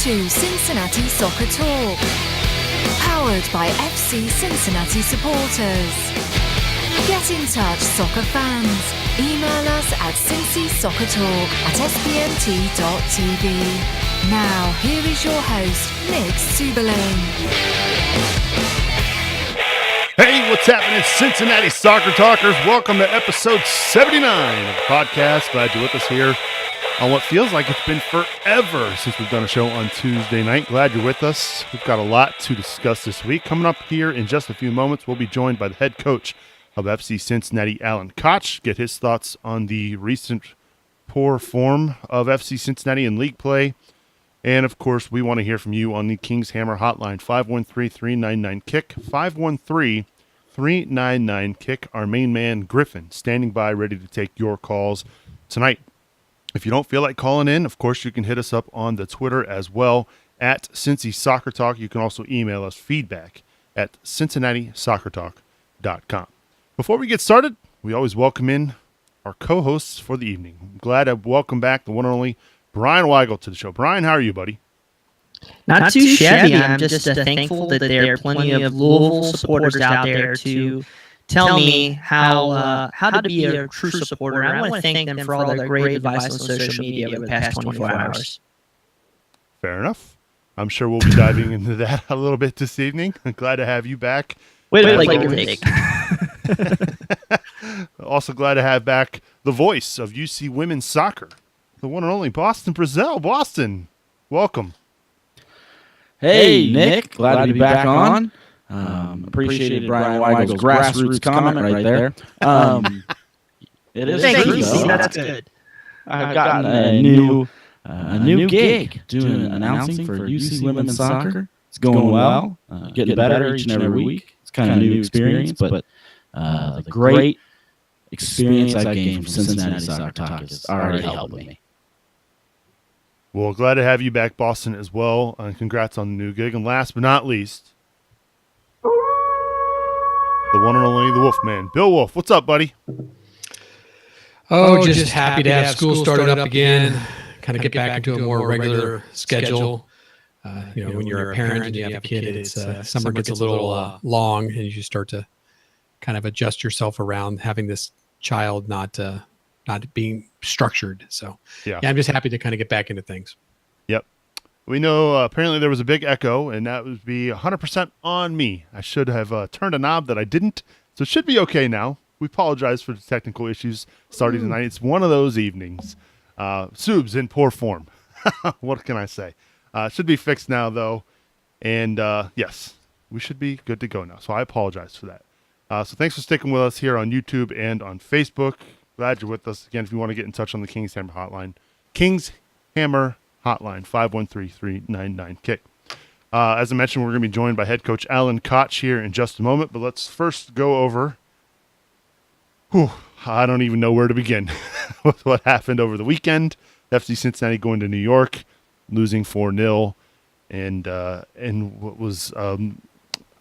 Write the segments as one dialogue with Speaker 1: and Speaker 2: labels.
Speaker 1: to Cincinnati Soccer Talk, powered by FC Cincinnati supporters. Get in touch, soccer fans. Email us at cincysoccertalk@spmt.tv. Now, here is your host, Nick Suberling.
Speaker 2: Hey, what's happening, Cincinnati Soccer Talkers? Welcome to episode 79 of the podcast. Glad you're with us here on what feels like it's been forever since we've done a show on Tuesday night. Glad you're with us. We've got a lot to discuss this week. Coming up here in just a few moments, we'll be joined by the head coach of FC Cincinnati, Alan Koch, get his thoughts on the recent poor form of FC Cincinnati in league play. And, of course, we want to hear from you on the King's Hammer hotline, 513-399-KICK, 513-399-KICK. Our main man, Griffin, standing by, ready to take your calls tonight. If you don't feel like calling in, of course, you can hit us up on the Twitter as well, at Cincy Soccer Talk. You can also email us feedback at CincinnatiSoccerTalk.com. Before we get started, we always welcome in our co-hosts for the evening. I'm glad to welcome back the one and only Brian Weigel to the show. Brian, how are you, buddy?
Speaker 3: Not too shabby. I'm just thankful that there are plenty of Louisville supporters out there to tell me how to be a true supporter. I want to thank them for all their great advice on social media over the past 24 hours.
Speaker 2: Fair enough. I'm sure we'll be diving into that a little bit this evening. I'm glad to have you back.
Speaker 3: Wait, give or take.
Speaker 2: Also glad to have back the voice of UC women's soccer, the one and only Boston Brazel. Boston, welcome.
Speaker 4: Hey, Nick. Glad to be back on. Appreciated Brian Weigel's grassroots comment right there. It is
Speaker 3: Thank
Speaker 4: true,
Speaker 3: you.
Speaker 4: though.
Speaker 3: That's good.
Speaker 4: I've gotten a new gig doing announcing for UC women's soccer. It's going well. Getting better each and every week. It's kind of a new experience, but the great experience I've gained from Cincinnati Soccer Talk has already helped me.
Speaker 2: Well, glad to have you back, Boston, as well. Congrats on the new gig. And last but not least, the one and only, the Wolfman, Bill Wolf. What's up, buddy?
Speaker 5: Oh, just happy to have school started up again, kind of get back into a more regular schedule. When you're a parent and you have a kid, it's summer gets a little long, and you start to kind of adjust yourself around having this child not being structured. So, yeah, I'm just happy to kind of get back into things.
Speaker 2: Yep. We know apparently there was a big echo, and that would be 100% on me. I should have turned a knob that I didn't, so it should be okay now. We apologize for the technical issues starting tonight. It's one of those evenings. Sub's in poor form. What can I say? Should be fixed now, though. And, yes, we should be good to go now. So I apologize for that. So thanks for sticking with us here on YouTube and on Facebook. Glad you're with us. Again, if you want to get in touch on the King's Hammer hotline, King's Hammer hotline, 513-399-KICK. As I mentioned, we're going to be joined by head coach Alan Koch here in just a moment. But let's first go over, I don't even know where to begin with what happened over the weekend. FC Cincinnati going to New York, losing 4-0, and what was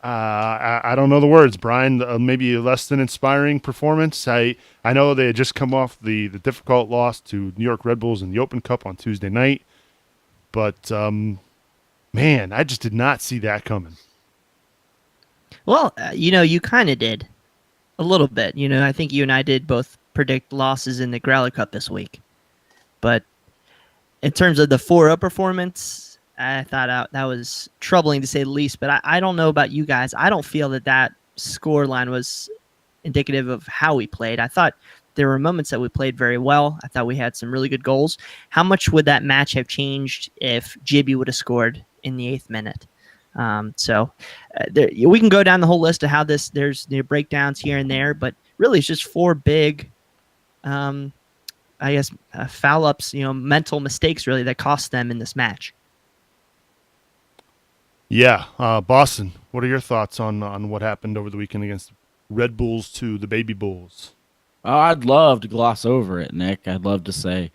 Speaker 2: I don't know the words, Brian. Maybe a less than inspiring performance. I know they had just come off the difficult loss to New York Red Bulls in the Open Cup on Tuesday night, but man, I just did not see that coming.
Speaker 3: Well, you kind of did a little bit. I think you and I did both predict losses in the Growler Cup this week, but in terms of the 4-0 performance, I thought that was troubling to say the least. But I don't know about you guys. I don't feel that score line was indicative of how we played. I thought there were moments that we played very well. I thought we had some really good goals. How much would that match have changed if Jibby would have scored in the 8th minute? We can go down the whole list of how there's breakdowns here and there, but really it's just 4 big foul ups, mental mistakes really that cost them in this match.
Speaker 2: Yeah. Boston, what are your thoughts on what happened over the weekend against Red Bulls to the Baby Bulls?
Speaker 4: Oh, I'd love to gloss over it, Nick. I'd love to say,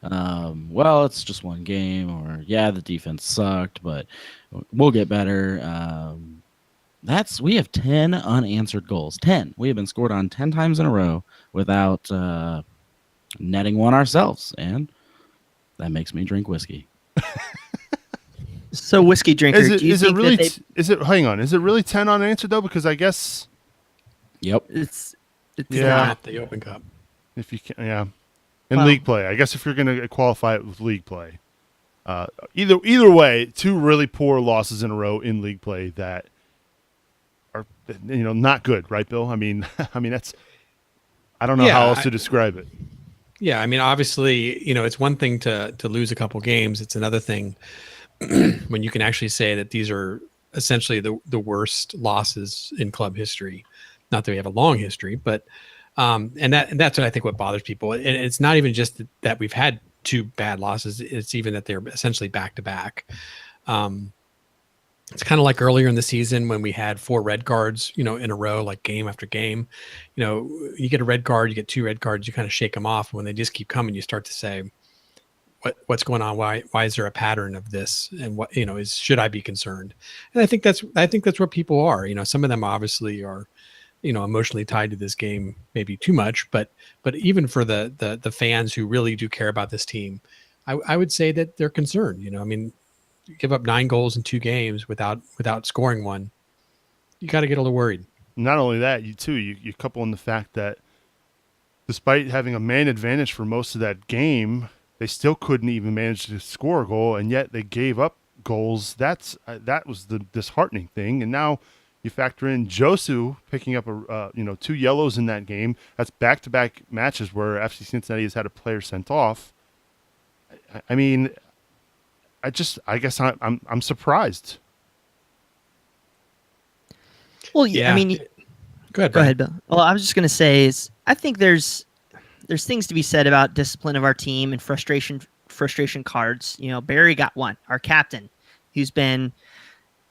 Speaker 4: well, it's just one game, or yeah, the defense sucked, but we'll get better. We have 10 unanswered goals. 10. We have been scored on 10 times in a row without netting one ourselves, and that makes me drink whiskey.
Speaker 3: So, whiskey drinker,
Speaker 2: Is it
Speaker 3: do you
Speaker 2: is it
Speaker 3: think
Speaker 2: really
Speaker 3: that
Speaker 2: is it hang on? Is it really 10 unanswered though? Because I guess
Speaker 4: Yep.
Speaker 3: it's
Speaker 2: Yeah.
Speaker 5: Not the Open Cup.
Speaker 2: if you can, yeah, in
Speaker 3: Well-
Speaker 2: league play, I guess if you're going to qualify it with league play, either way, 2 really poor losses in a row in league play that are not good, right, Bill? I mean, that's I don't know
Speaker 5: Yeah,
Speaker 2: how else to describe it.
Speaker 5: Yeah, I mean, obviously, it's one thing to lose a couple games. It's another thing when you can actually say that these are essentially the worst losses in club history. Not that we have a long history, but and that's what I think what bothers people. And it's not even just that we've had 2 bad losses. It's even that they're essentially back to back. It's kind of like earlier in the season when we had 4 red cards, in a row, like game after game. You get a red card, you get 2 red cards, you kind of shake them off. And when they just keep coming, you start to say, what's going on? Why is there a pattern of this? And what, should I be concerned? And I think that's what people are. Some of them obviously are, emotionally tied to this game, maybe too much, but even for the fans who really do care about this team, I would say that they're concerned. I mean, you give up 9 goals in 2 games without scoring one, you got to get a little worried.
Speaker 2: Not only that, you couple in the fact that despite having a man advantage for most of that game, they still couldn't even manage to score a goal, and yet they gave up goals. That was the disheartening thing. And now you factor in Josu picking up 2 yellows in that game. That's back-to-back matches where FC Cincinnati has had a player sent off. I mean, I guess I'm surprised.
Speaker 3: Well,
Speaker 5: Yeah.
Speaker 3: I mean,
Speaker 5: Go ahead,
Speaker 3: go
Speaker 5: Brad.
Speaker 3: ahead, Bill. Well, I was just going to say is I think there's things to be said about discipline of our team and frustration cards. Barry got one, our captain, who's been,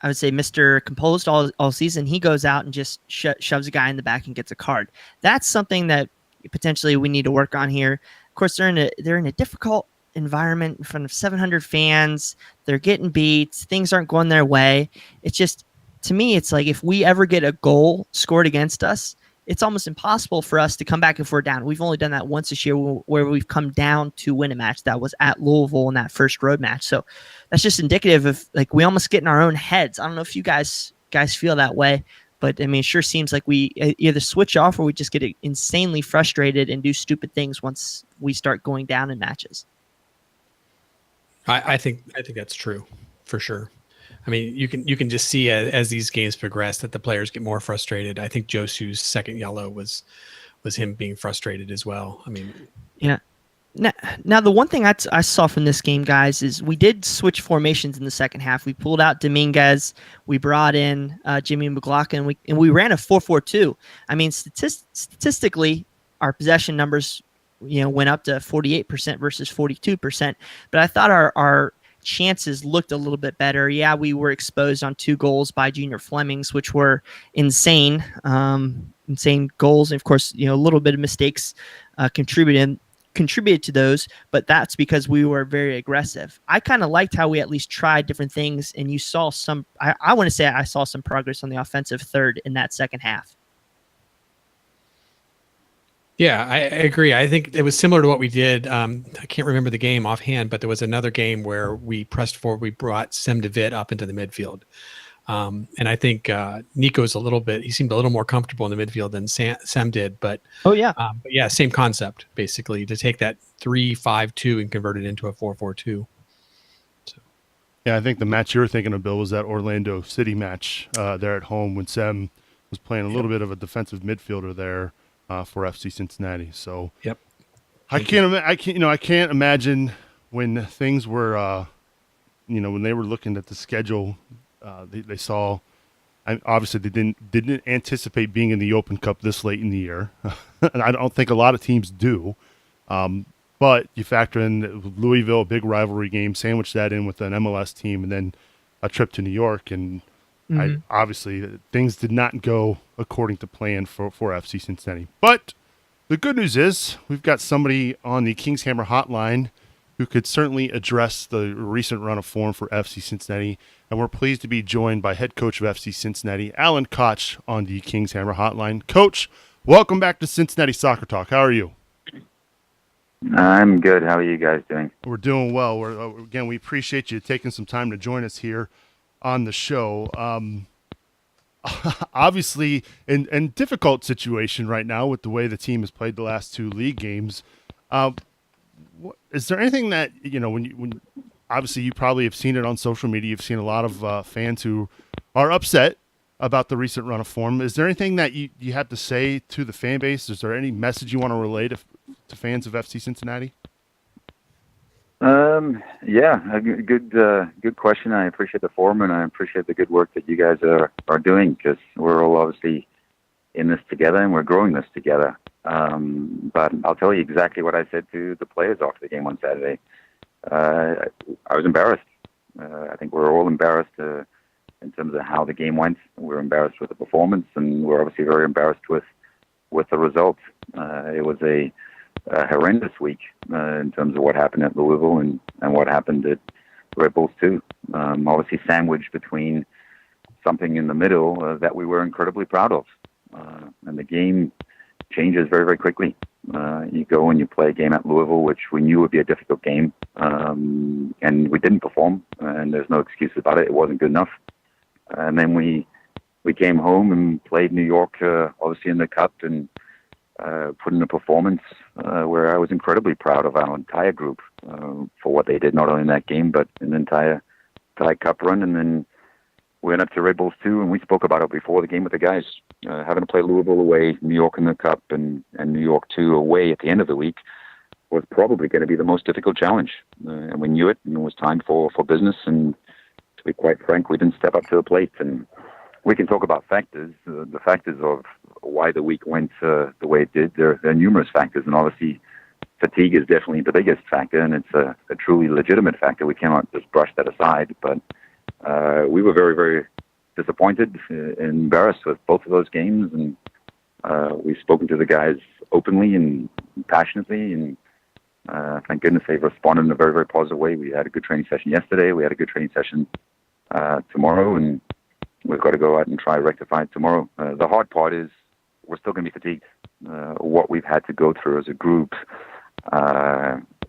Speaker 3: I would say, Mr. Composed all season. He goes out and just shoves a guy in the back and gets a card. That's something that potentially we need to work on here. Of course, they're in a difficult environment in front of 700 fans. They're getting beat. Things aren't going their way. It's just, to me, it's like if we ever get a goal scored against us, it's almost impossible for us to come back if we're down. We've only done that once this year where we've come down to win a match. That was at Louisville in that first road match. So that's just indicative of like we almost get in our own heads. I don't know if you guys feel that way, but I mean, it sure seems like we either switch off or we just get insanely frustrated and do stupid things once we start going down in matches.
Speaker 5: I think that's true for sure. I mean, you can just see as these games progress that the players get more frustrated. I think Josu's second yellow was him being frustrated as well. I mean,
Speaker 3: yeah. Now the one thing I saw from this game, guys, is we did switch formations in the second half. We pulled out Dominguez, we brought in Jimmy McLaughlin, and we ran a 4-4-2. I mean, statistically, our possession numbers, went up to 48% versus 42%. But I thought our chances looked a little bit better. Yeah, we were exposed on 2 goals by Junior Flemings, which were insane goals. And of course, a little bit of mistakes contributed to those, but that's because we were very aggressive. I kind of liked how we at least tried different things, and you saw some, I want to say I saw some progress on the offensive third in that second half.
Speaker 5: yeah, I agree. I think it was similar to what we did. I can't remember the game offhand, but there was another game where we pressed forward. We brought Sem DeVitt up into the midfield. And I think Nico's he seemed a little more comfortable in the midfield than Sem did. But
Speaker 3: Oh, yeah.
Speaker 5: but yeah, same concept, basically, to take that 3-5-2 and convert it into a 4-4-2. So.
Speaker 2: Yeah, I think the match you were thinking of, Bill, was that Orlando City match there at home when Sem was playing a little bit of a defensive midfielder there for FC Cincinnati. So
Speaker 5: Yep.
Speaker 2: I can't imagine when things were, when they were looking at the schedule, they saw. Obviously, they didn't anticipate being in the Open Cup this late in the year, and I don't think a lot of teams do. But you factor in Louisville, a big rivalry game, sandwich that in with an MLS team, and then a trip to New York, and obviously things did not go according to plan for FC Cincinnati. But the good news is we've got somebody on the Kings Hammer hotline who could certainly address the recent run of form for FC Cincinnati, and we're pleased to be joined by head coach of FC Cincinnati, Alan Koch, on the Kings Hammer hotline. Coach, welcome back to Cincinnati Soccer Talk. How are you?
Speaker 6: I'm good. How are you guys doing?
Speaker 2: We're doing well. Again, we appreciate you taking some time to join us here on the show. Obviously, in difficult situation right now with the way the team has played the last two league games. Is there anything that when obviously you probably have seen it on social media? You've seen a lot of fans who are upset about the recent run of form. Is there anything that you have to say to the fan base? Is there any message you want to relay to fans of FC Cincinnati?
Speaker 6: Yeah, good question. I appreciate the forum, and I appreciate the good work that you guys are doing, because we're all obviously in this together and we're growing this together. But I'll tell you exactly what I said to the players after the game on Saturday. I was embarrassed. I think we're all embarrassed in terms of how the game went. We're embarrassed with the performance, and we're obviously very embarrassed with the results. It was a horrendous week in terms of what happened at Louisville and what happened at Red Bulls too. Obviously sandwiched between something in the middle that we were incredibly proud of. And the game changes very, very quickly. You go and you play a game at Louisville, which we knew would be a difficult game, and we didn't perform, and there's no excuse about it. It wasn't good enough. And then we came home and played New York, obviously in the Cup, and put in a performance where I was incredibly proud of our entire group for what they did, not only in that game, but in the entire Cup run. And then we went up to Red Bulls 2, and we spoke about it before the game with the guys. Having to play Louisville away, New York in the Cup, and New York 2 away at the end of the week was probably going to be the most difficult challenge. And we knew it, and it was time for business. And to be quite frank, we didn't step up to the plate. And we can talk about factors, the factors of why the week went the way it did. There are numerous factors, and obviously fatigue is definitely the biggest factor, and it's a truly legitimate factor. We cannot just brush that aside. But we were very, very disappointed and embarrassed with both of those games, and we've spoken to the guys openly and passionately, and thank goodness they've responded in a very, very positive way. We had a good training session yesterday. We had a good training session tomorrow, and we've got to go out and try to rectify it tomorrow. The hard part is we're still going to be fatigued. What we've had to go through as a group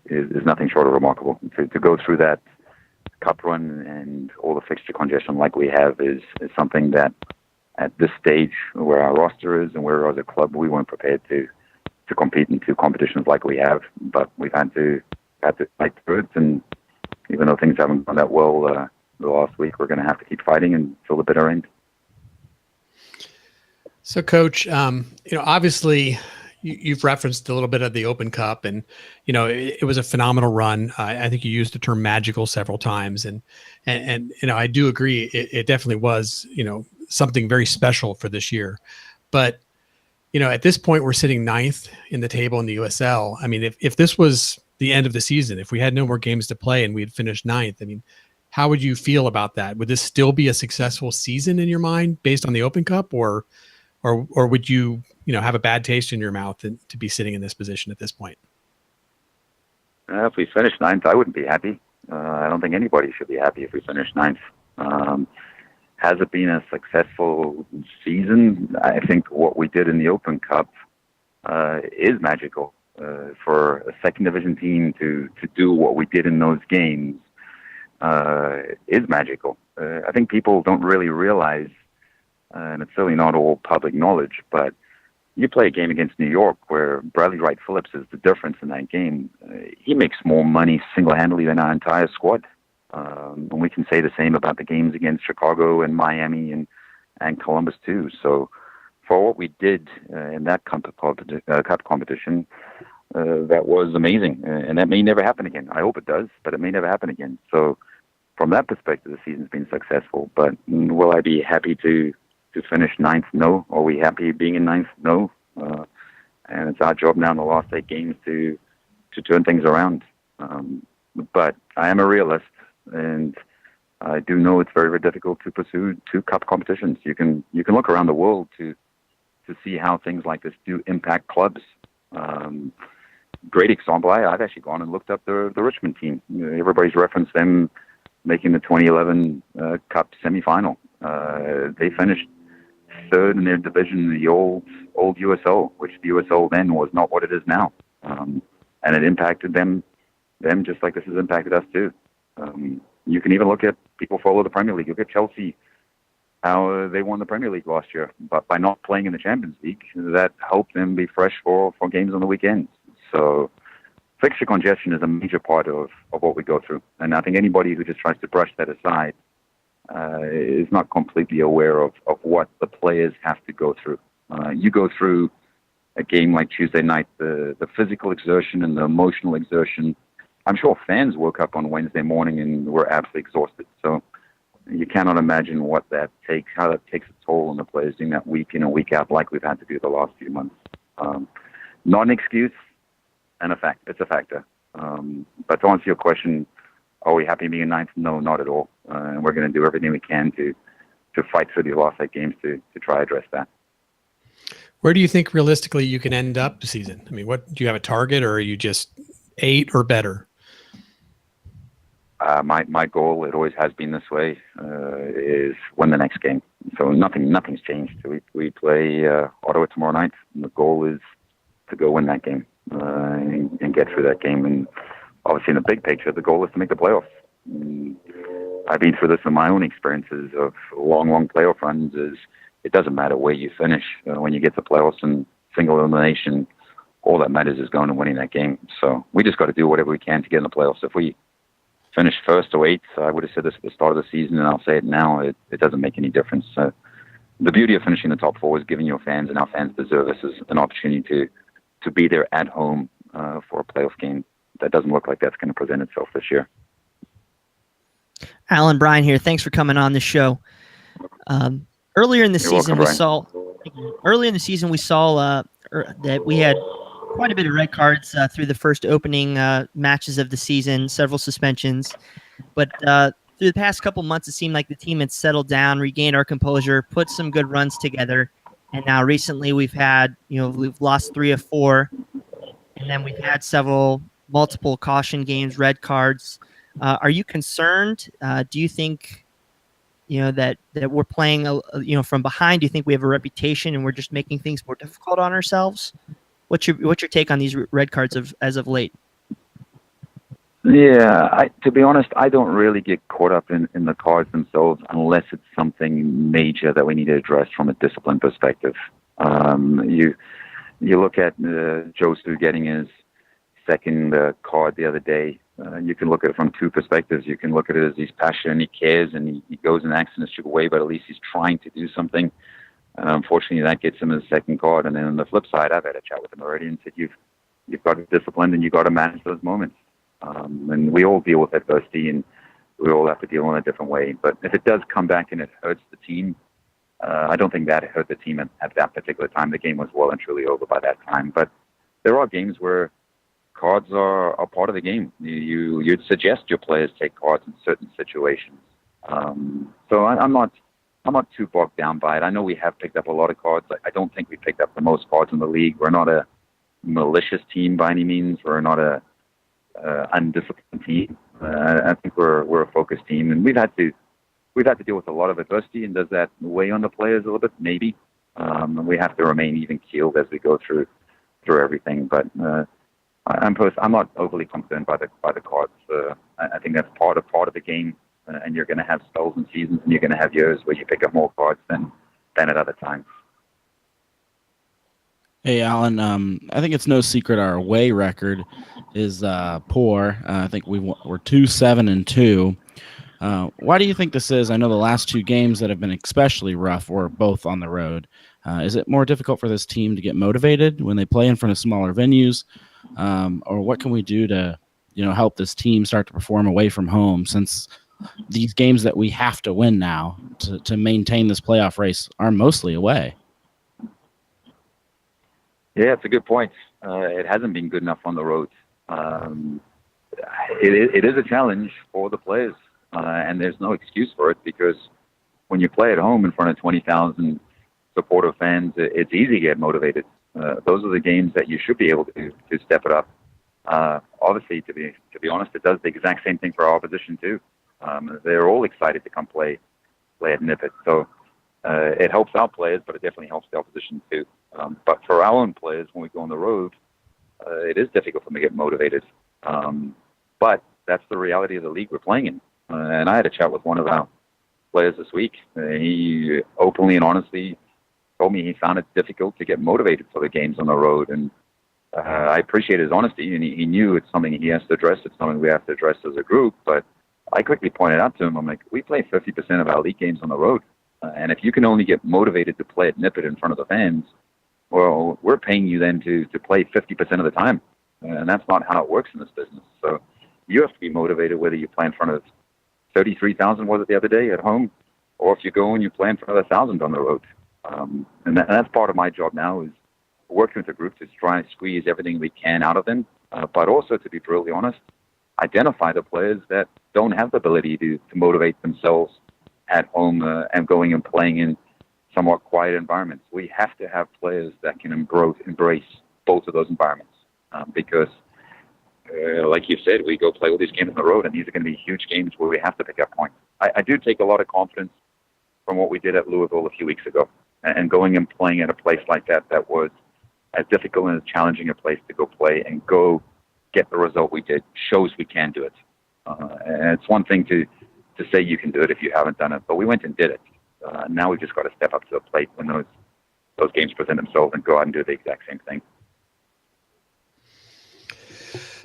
Speaker 6: is nothing short of remarkable. To go through that Cup run and all the fixture congestion like we have is something that at this stage where our roster is and where as a club, we weren't prepared to compete in two competitions like we have. But we've had to fight through it, and even though things haven't gone that well the last week, we're going to have to keep fighting until the bitter end.
Speaker 5: So, Coach, obviously you've referenced a little bit of the Open Cup, and it was a phenomenal run. I think you used the term magical several times, and I do agree. It definitely was something very special for this year. But at this point, we're sitting ninth in the table in the USL. I mean, if this was the end of the season, if we had no more games to play and we'd finished ninth, I mean, how would you feel about that? Would this still be a successful season in your mind based on the Open Cup, or would you, have a bad taste in your mouth to be sitting in this position at this point?
Speaker 6: If we finish ninth, I wouldn't be happy. I don't think anybody should be happy if we finish ninth. Has it been a successful season? I think what we did in the Open Cup is magical. For a second division team to do what we did in those games is magical. I think people don't really realize, and it's certainly not all public knowledge, but you play a game against New York where Bradley Wright Phillips is the difference in that game. He makes more money single-handedly than our entire squad. And we can say the same about the games against Chicago and Miami and Columbus too. So for what we did in that cup competition, that was amazing. And that may never happen again. I hope it does, but it may never happen again. So from that perspective, the season's been successful. But will I be happy to finish ninth? No. Are we happy being in ninth? No. And it's our job now in the last 8 games to turn things around. But I am a realist, and I do know it's very, very difficult to pursue 2 cup competitions. You can look around the world to see how things like this do impact clubs. Great example. I've actually gone and looked up the Richmond team. Everybody's referenced them making the 2011 Cup semifinal. They finished 3rd in their division in the old USL, which the USL then was not what it is now. And and it impacted them just like this has impacted us too. You can even look at people follow the Premier League. Look at Chelsea, how they won the Premier League last year, but by not playing in the Champions League, that helped them be fresh for games on the weekends. So fixture congestion is a major part of what we go through, and I think anybody who just tries to brush that aside is not completely aware of what the players have to go through. You go through a game like Tuesday night, the physical exertion and the emotional exertion. I'm sure fans woke up on Wednesday morning and were absolutely exhausted. So you cannot imagine what that takes, how that takes a toll on the players doing that week in and week out like we've had to do the last few months. Not an excuse and a fact. It's a factor. But to answer your question, are we happy being ninth? No, not at all. And we're going to do everything we can to fight through these last 8 games to try to address that.
Speaker 5: Where do you think realistically you can end up the season? I mean, what do you have a target, or are you just 8 or better?
Speaker 6: My goal, it always has been this way, is win the next game. So nothing's changed. We play Ottawa tomorrow night, and the goal is to go win that game and get through that game. And obviously, in the big picture, the goal is to make the playoffs. I've been through this in my own experiences of long playoff runs. It doesn't matter where you finish when you get to playoffs and single elimination. All that matters is going and winning that game. So we just got to do whatever we can to get in the playoffs. If we finish first or 8th, I would have said this at the start of the season, and I'll say it now, it doesn't make any difference. The beauty of finishing the top 4 is giving your fans, and our fans deserve this, as an opportunity to be there at home for a playoff game. That doesn't look like that's going to present itself this year.
Speaker 3: Alan, Brian here. Thanks for coming on the show. Earlier in the season, we saw that we had quite a bit of red cards through the first opening matches of the season, several suspensions. But through the past couple months, it seemed like the team had settled down, regained our composure, put some good runs together. And now recently we've lost 3 of 4. And then we've had multiple caution games, red cards. Are you concerned? Do you think that we're playing from behind? Do you think we have a reputation and we're just making things more difficult on ourselves? What's your take on these red cards as of late?
Speaker 6: Yeah, to be honest, I don't really get caught up in the cards themselves unless it's something major that we need to address from a discipline perspective. You look at Joe Stu getting his second card the other day. You can look at it from 2 perspectives. You can look at it as he's passionate and he cares and he goes and acts in a stupid way, but at least he's trying to do something. Unfortunately, that gets him his second card. And then on the flip side, I've had a chat with him already and said, you've got to be disciplined and you've got to manage those moments. And we all deal with adversity and we all have to deal in a different way. But if it does come back and it hurts the team, I don't think that hurt the team at that particular time. The game was well and truly over by that time. But there are games where cards are part of the game. You'd suggest your players take cards in certain situations. So I'm not too bogged down by it. I know we have picked up a lot of cards. I don't think we picked up the most cards in the league. We're not a malicious team by any means. We're not a undisciplined team. I think we're a focused team, and we've had to deal with a lot of adversity. And does that weigh on the players a little bit? Maybe. And we have to remain even keeled as we go through everything. But I'm not overly concerned by the cards. I think that's part of the game, and you're going to have spells and seasons, and you're going to have years where you pick up more cards than at other times.
Speaker 4: Hey, Alan, I think it's no secret our away record is poor. I think we're 2-7-2. Why do you think this is? I know the last 2 games that have been especially rough were both on the road. Is it more difficult for this team to get motivated when they play in front of smaller venues? Or what can we do to help this team start to perform away from home, since these games that we have to win now to maintain this playoff race are mostly away?
Speaker 6: Yeah, it's a good point. It hasn't been good enough on the road. It is a challenge for the players, and there's no excuse for it, because when you play at home in front of 20,000 supportive fans, it's easy to get motivated. Those are the games that you should be able to step it up. Obviously, to be honest, it does the exact same thing for our opposition too. They're all excited to come play at Nippert. So it helps our players, but it definitely helps the opposition too. But for our own players, when we go on the road, It is difficult for them to get motivated. But that's the reality of the league we're playing in. And I had a chat with one of our players this week. He openly and honestly told me he found it difficult to get motivated for the games on the road. And I appreciate his honesty, and he knew it's something he has to address. It's something we have to address as a group. But I quickly pointed out to him, I'm like, we play 50% of our league games on the road. And if you can only get motivated to play at Nippert in front of the fans, well, we're paying you then to play 50% of the time. And that's not how it works in this business. So you have to be motivated whether you play in front of 33,000, was it the other day, at home, or if you go and you play in front of 1,000 on the road. And that's part of my job now, is working with the group to try and squeeze everything we can out of them, but also, to be brutally honest, identify the players that don't have the ability to motivate themselves at home and going and playing in somewhat quiet environments. We have to have players that can embrace both of those environments because, like you said, we go play all these games on the road, and these are going to be huge games where we have to pick up points. I do take a lot of confidence from what we did at Louisville a few weeks ago, and going and playing at a place like that was as difficult and as challenging a place to go play and go get the result we did shows we can do it. And it's one thing to say you can do it if you haven't done it, but we went and did it. Now we've just got to step up to the plate when those games present themselves and go out and do the exact same thing.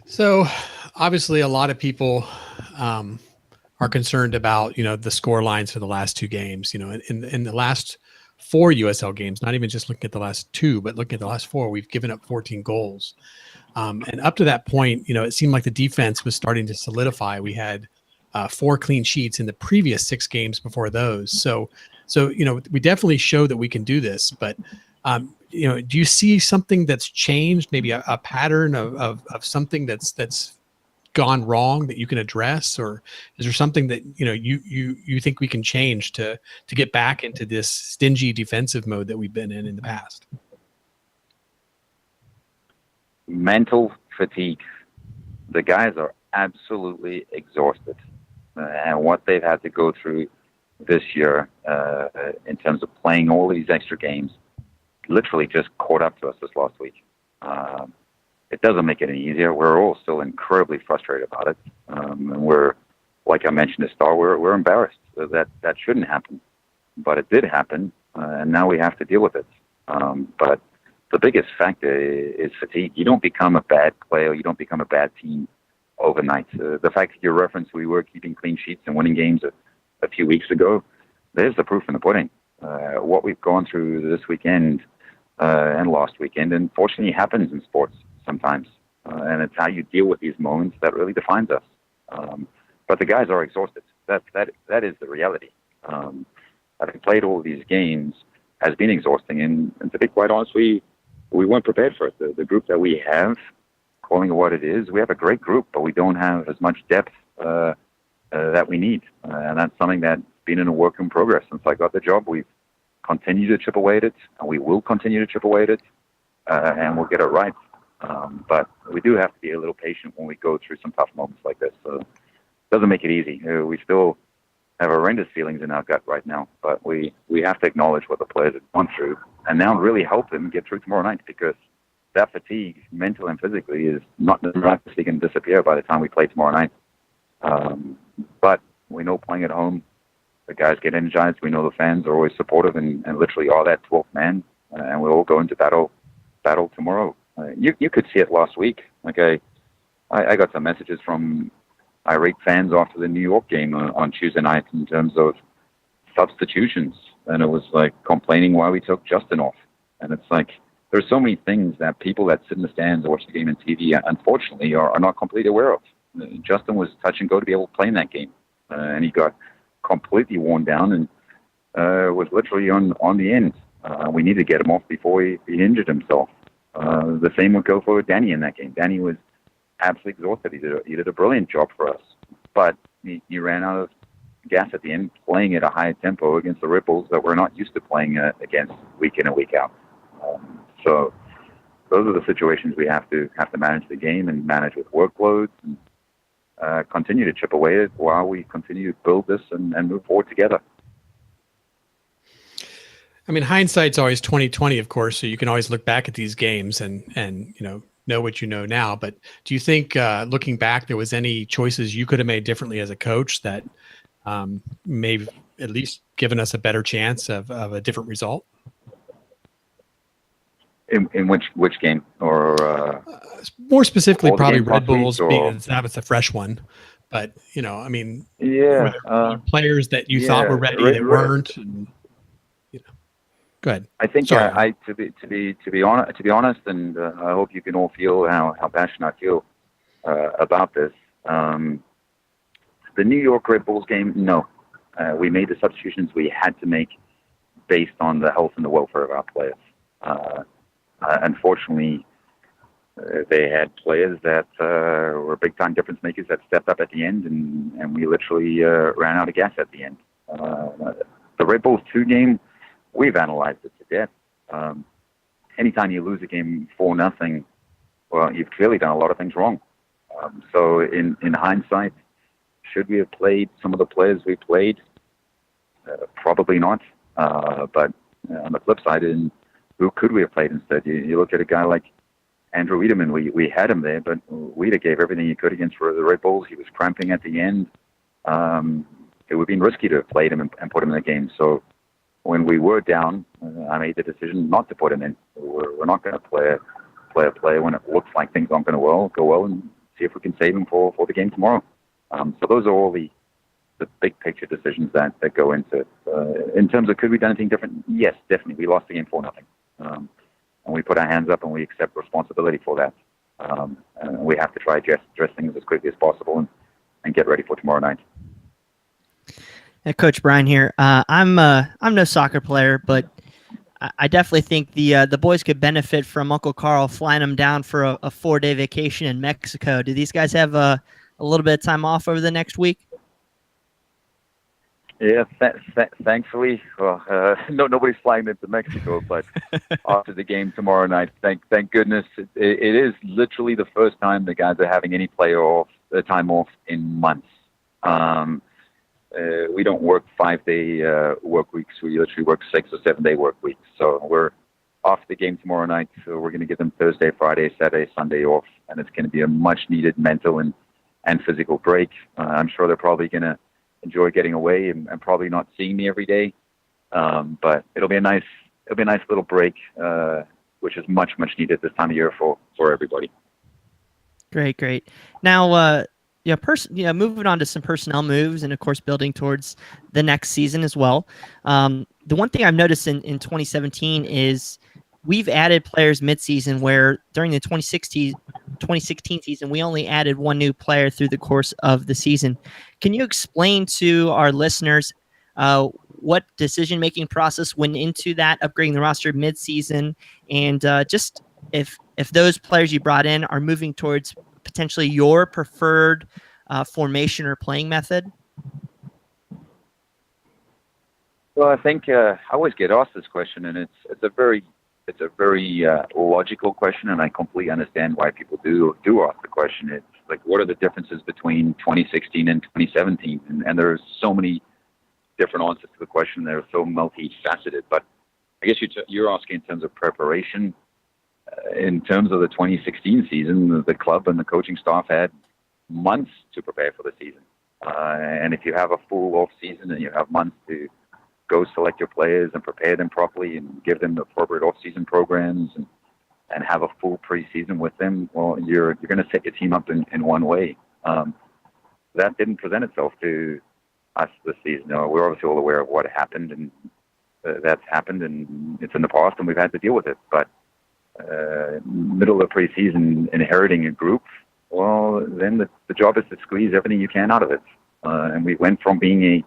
Speaker 5: So obviously a lot of people are concerned about, the score lines for the last two games. In the last 4 USL games, not even just looking at the last two, but looking at the last four, we've given up 14 goals. And up to that point, it seemed like the defense was starting to solidify. We had 4 clean sheets in the previous 6 games before those. So we definitely show that we can do this, but do you see something that's changed, maybe a pattern of something that's gone wrong that you can address, or is there something that you think we can change to get back into this stingy defensive mode that we've been in the past?
Speaker 6: Mental fatigue. The guys are absolutely exhausted, and what they've had to go through this year in terms of playing all these extra games literally just caught up to us this last week. It doesn't make it any easier. We're all still incredibly frustrated about it. And we're, like I mentioned at the start, we're embarrassed that shouldn't happen. But it did happen, and now we have to deal with it. But the biggest factor is fatigue. You don't become a bad player. You don't become a bad team overnight. The fact that you referenced we were keeping clean sheets and winning games a few weeks ago, there's the proof in the pudding. What we've gone through this weekend and last weekend, unfortunately, happens in sports sometimes. And it's how you deal with these moments that really defines us. But the guys are exhausted. That is the reality. Having played all of these games has been exhausting. And to be quite honest, we weren't prepared for it. The group that we have, calling it what it is, we have a great group, but we don't have as much depth that we need. And that's something that's been in a work in progress since I got the job. We've continued to chip away at it, and we will continue to chip away at it, and we'll get it right. But we do have to be a little patient when we go through some tough moments like this. So it doesn't make it easy. We still have horrendous feelings in our gut right now, but we have to acknowledge what the players have gone through and now really help them get through tomorrow night, because that fatigue, mental and physically, is not miraculously going to disappear by the time we play tomorrow night. But we know playing at home, the guys get energized. We know the fans are always supportive and literally are that 12th man, and we'll all go into battle tomorrow. You could see it last week. Like I got some messages from irate fans after the New York game on Tuesday night in terms of substitutions, and it was like complaining why we took Justin off. And it's like there's so many things that people that sit in the stands or watch the game on TV, unfortunately, are not completely aware of. Justin was touch and go to be able to play in that game, and he got completely worn down and was literally on the end. We need to get him off before he injured himself. The same would go for Danny in that game. Danny was absolutely exhausted. He did a brilliant job for us, but he ran out of gas at the end, playing at a high tempo against the Ripples that we're not used to playing against week in and week out. So those are the situations we have to manage the game and manage with workloads and continue to chip away at it while we continue to build this and move forward together.
Speaker 5: I mean, hindsight's always 20/20, of course. So you can always look back at these games and know what you know now. But do you think, looking back, there was any choices you could have made differently as a coach that may have at least given us a better chance of a different result?
Speaker 6: In which game? Or
Speaker 5: more specifically,
Speaker 6: all the
Speaker 5: probably
Speaker 6: games
Speaker 5: Red
Speaker 6: last week,
Speaker 5: Bulls
Speaker 6: or-
Speaker 5: being it's a fresh one. But I mean, were
Speaker 6: Yeah.
Speaker 5: there other players that you thought were ready that weren't? And, go ahead.
Speaker 6: I think
Speaker 5: Sorry.
Speaker 6: to be honest, and I hope you can all feel how passionate I feel about this. The New York Red Bulls game, no, we made the substitutions we had to make based on the health and the welfare of our players. Unfortunately, they had players that were big-time difference makers that stepped up at the end, and we literally ran out of gas at the end. The Red Bulls 2 game, we've analyzed it to death. Anytime you lose a game 4-0, well, you've clearly done a lot of things wrong. So in hindsight, should we have played some of the players we played? Probably not. But on the flip side, who could we have played instead? You look at a guy like Andrew Wiedemann. We had him there, but Wiedemann gave everything he could against the Red Bulls. He was cramping at the end. It would have been risky to have played him and put him in the game. So when we were down, I made the decision not to put him in. We're not going to play a player when it looks like things aren't going to go well, and see if we can save him for the game tomorrow. So those are all the big picture decisions that go into it. In terms of could we done anything different? Yes, definitely. We lost the game 4-0. And we put our hands up and we accept responsibility for that. And we have to try to address things as quickly as possible and get ready for tomorrow night.
Speaker 3: Coach Brian here. I'm no soccer player, but I definitely think the boys could benefit from Uncle Carl flying them down for a 4-day vacation in Mexico. Do these guys have a little bit of time off over the next week?
Speaker 6: Yeah, thankfully, nobody's flying into Mexico. But after the game tomorrow night, thank goodness, it is literally the first time the guys are having any time off in months. We don't work 5-day work weeks. We literally work 6 or 7-day work weeks. So we're off the game tomorrow night. So we're going to give them Thursday, Friday, Saturday, Sunday off, and it's going to be a much-needed mental and physical break. I'm sure they're probably going to enjoy getting away and probably not seeing me every day. But it'll be a nice little break, which is much needed this time of year for everybody.
Speaker 3: Great. Now, moving on to some personnel moves and, of course, building towards the next season as well. The one thing I've noticed in 2017 is we've added players midseason where during the 2016 season, we only added one new player through the course of the season. Can you explain to our listeners what decision-making process went into that, upgrading the roster midseason, and just if those players you brought in are moving towards potentially your preferred formation or playing method?
Speaker 6: Well, I think I always get asked this question, and it's a very logical question, and I completely understand why people do ask the question. It's like, what are the differences between 2016 and 2017? And there's so many different answers to the question. They're so multifaceted. But I guess you're asking in terms of preparation. In terms of the 2016 season, the club and the coaching staff had months to prepare for the season. And if you have a full off season and you have months to go select your players and prepare them properly and give them the appropriate off-season programs and have a full preseason with them, well, you're going to set your team up in one way. That didn't present itself to us this season. We're obviously all aware of what happened, and that's happened, and it's in the past, and we've had to deal with it. But middle of preseason, inheriting a group, well, then the job is to squeeze everything you can out of it. And we went from being a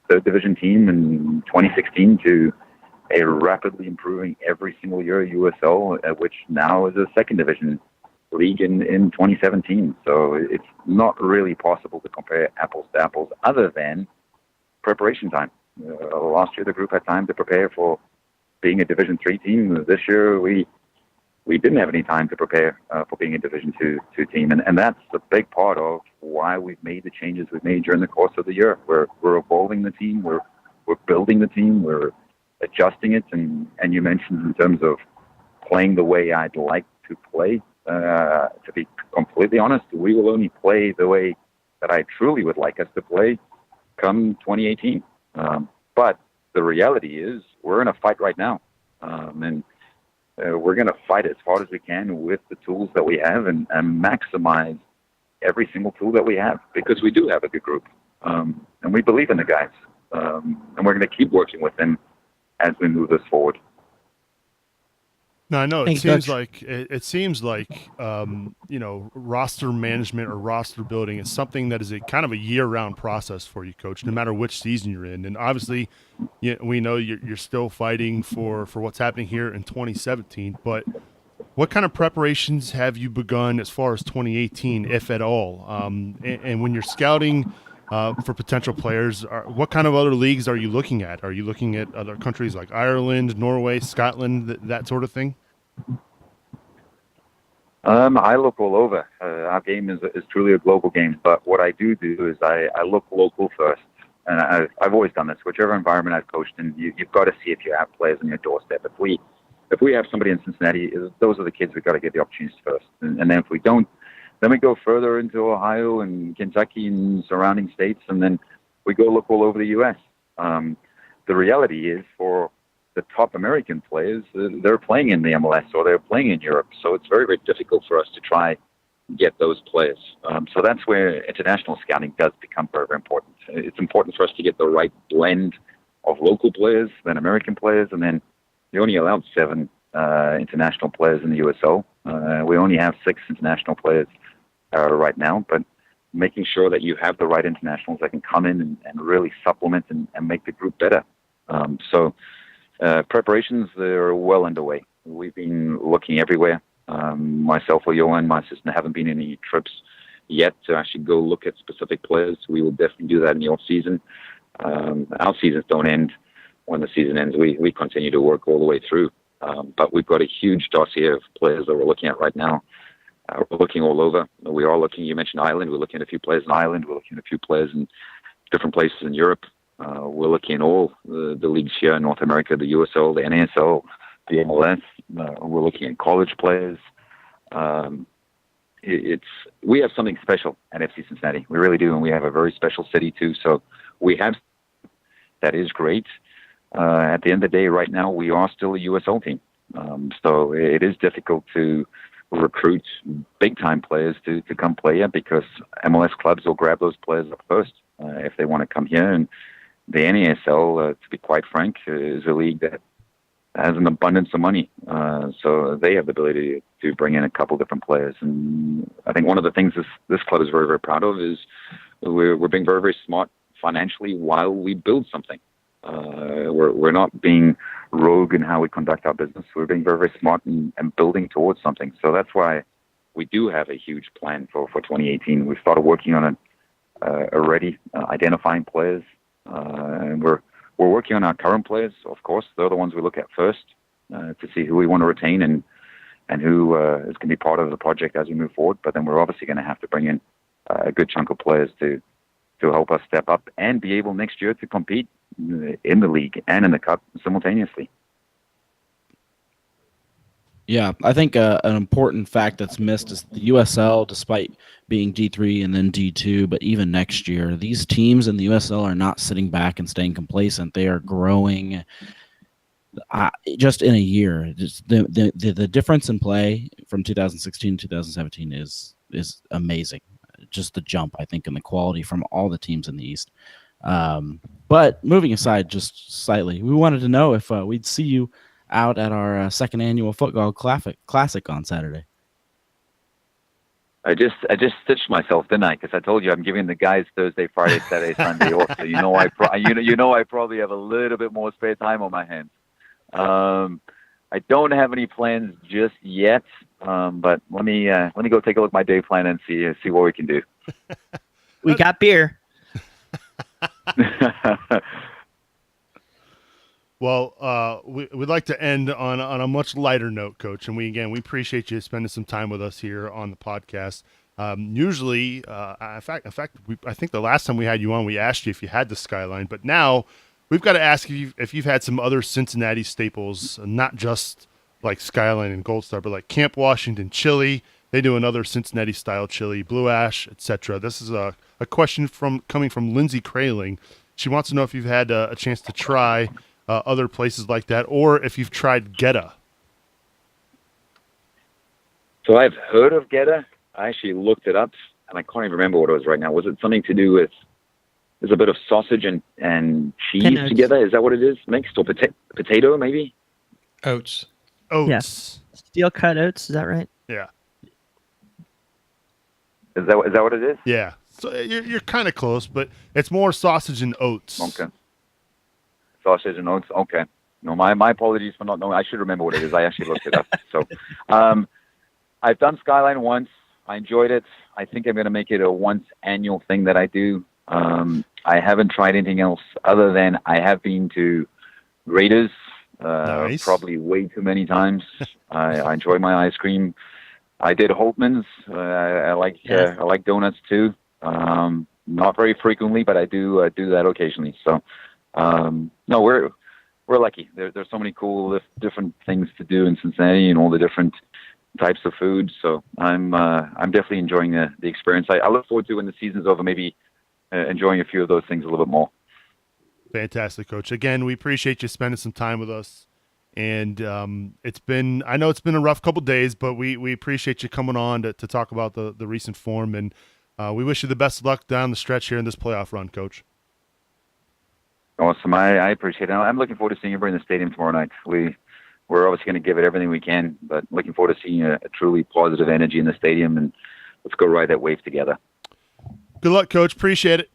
Speaker 6: third division team in 2016 to a rapidly improving every single year USL, which now is a second division league in 2017. So it's not really possible to compare apples to apples other than preparation time. Last year the group had time to prepare for being a Division 3 team. This year we didn't have any time to prepare for being a Division 2 team. And that's a big part of why we've made the changes we've made during the course of the year. We're evolving the team. We're building the team. We're adjusting it. And you mentioned in terms of playing the way I'd like to play. to be completely honest, we will only play the way that I truly would like us to play come 2018. But the reality is we're in a fight right now. And we're going to fight as hard as we can with the tools that we have and maximize every single tool that we have, because we do have a good group. And we believe in the guys. And we're going to keep working with them as we move this forward.
Speaker 2: No, I know
Speaker 3: Thanks,
Speaker 2: it seems like roster management or roster building is something that is a kind of a year-round process for you, Coach, no matter which season you're in. And obviously, we know you're still fighting for what's happening here in 2017. But what kind of preparations have you begun as far as 2018, if at all? And when you're scouting for potential players, what kind of other leagues are you looking at? Are you looking at other countries like Ireland, Norway, Scotland, that sort of thing?
Speaker 6: I look all over. Our game is truly a global game, but what I do is I look local first. And I've always done this. Whichever environment I've coached in, you've got to see if you have players on your doorstep. If we have somebody in Cincinnati, those are the kids we've got to get the opportunities first. And then if we don't, then we go further into Ohio and Kentucky and surrounding states, and then we go look all over the U.S. The reality is, for the top American players, they're playing in the MLS or they're playing in Europe, so it's very, very difficult for us to try and get those players. So that's where international scouting does become very, very important. It's important for us to get the right blend of local players, then American players, and then we only allowed 7 international players in the USL. We only have 6 international players right now, but making sure that you have the right internationals that can come in and really supplement and make the group better. So preparations are well underway. We've been looking everywhere. Myself or Johan, my assistant, haven't been in any trips yet to actually go look at specific players. We will definitely do that in the off season. Our seasons don't end when the season ends. We continue to work all the way through. But we've got a huge dossier of players that we're looking at right now. We're looking all over. We are looking, you mentioned Ireland. We're looking at a few players in Ireland. We're looking at a few players in different places in Europe. We're looking at all the leagues here in North America, the USL, the NASL, the MLS. We're looking at college players. We have something special at FC Cincinnati. We really do, and we have a very special city too. So we have that is great. At the end of the day, right now, we are still a USL team. So it is difficult to recruit big-time players to come play here, because MLS clubs will grab those players up first if they want to come here. And the NASL, to be quite frank, is a league that has an abundance of money. So they have the ability to bring in a couple different players. And I think one of the things this club is very, very proud of is we're being very, very smart financially while we build something. We're not being rogue in how we conduct our business. We're being very, very smart and building towards something. So that's why we do have a huge plan for 2018. We've started working on it already, identifying players. And we're working on our current players, of course. They're the ones we look at first to see who we want to retain and who is going to be part of the project as we move forward. But then we're obviously going to have to bring in a good chunk of players to help us step up and be able next year to compete in the league and in the cup simultaneously.
Speaker 4: Yeah, I think an important fact that's missed is the USL, despite being D3 and then D2, but even next year, these teams in the USL are not sitting back and staying complacent. They are growing just in a year. Just the difference in play from 2016 to 2017 is amazing. Just the jump, I think, in the quality from all the teams in the East. But moving aside just slightly, we wanted to know if we'd see you out at our second annual FootGolf Classic on Saturday.
Speaker 6: I just stitched myself, didn't I? Because I told you I'm giving the guys Thursday, Friday, Saturday, Sunday off. So you know I probably have a little bit more spare time on my hands. I don't have any plans just yet, but let me go take a look at my day plan and see what we can do.
Speaker 3: We got beer.
Speaker 2: Well, we'd like to end on a much lighter note, Coach. And we appreciate you spending some time with us here on the podcast. Usually, in fact, I think the last time we had you on, we asked you if you had the Skyline, but now we've got to ask you if you've had some other Cincinnati staples, not just like Skyline and Gold Star, but like Camp Washington chili, They do another Cincinnati style chili, blue ash, etc. This is a question coming from Lindsay Kraling. She wants to know if you've had a chance to try other places like that, or if you've tried Geta.
Speaker 6: So I've heard of Geta. I actually looked it up, and I can't even remember what it was right now. Was it something to do with, there's a bit of sausage and cheese
Speaker 3: Peanuts.
Speaker 6: together? Is that what it is? Mixed? Or potato, maybe?
Speaker 5: Oats.
Speaker 2: Oats.
Speaker 3: Yes. Steel cut oats, is that right?
Speaker 2: Yeah.
Speaker 6: Is that what it is?
Speaker 2: Yeah. So you're kind of close, but it's more sausage and oats.
Speaker 6: Okay. Sausage and oats. Okay. No, my apologies for not knowing. I should remember what it is. I actually looked it up. So, I've done Skyline once. I enjoyed it. I think I'm going to make it a once annual thing that I do. I haven't tried anything else other than I have been to Raiders
Speaker 2: Nice.
Speaker 6: probably way too many times. I enjoy my ice cream. I did Holtman's. I like donuts too. Not very frequently, but I do that occasionally. So, no, we're lucky. There's so many cool different things to do in Cincinnati and all the different types of food. So I'm definitely enjoying the experience. I look forward to when the season's over, maybe enjoying a few of those things a little bit more.
Speaker 2: Fantastic, Coach. Again, we appreciate you spending some time with us. And I know it's been a rough couple days, but we appreciate you coming on to talk about the recent form. And we wish you the best of luck down the stretch here in this playoff run, Coach.
Speaker 6: Awesome. I appreciate it. I'm looking forward to seeing you in the stadium tomorrow night. We're obviously going to give it everything we can, but looking forward to seeing a truly positive energy in the stadium, and let's go ride that wave together.
Speaker 2: Good luck, Coach. Appreciate it.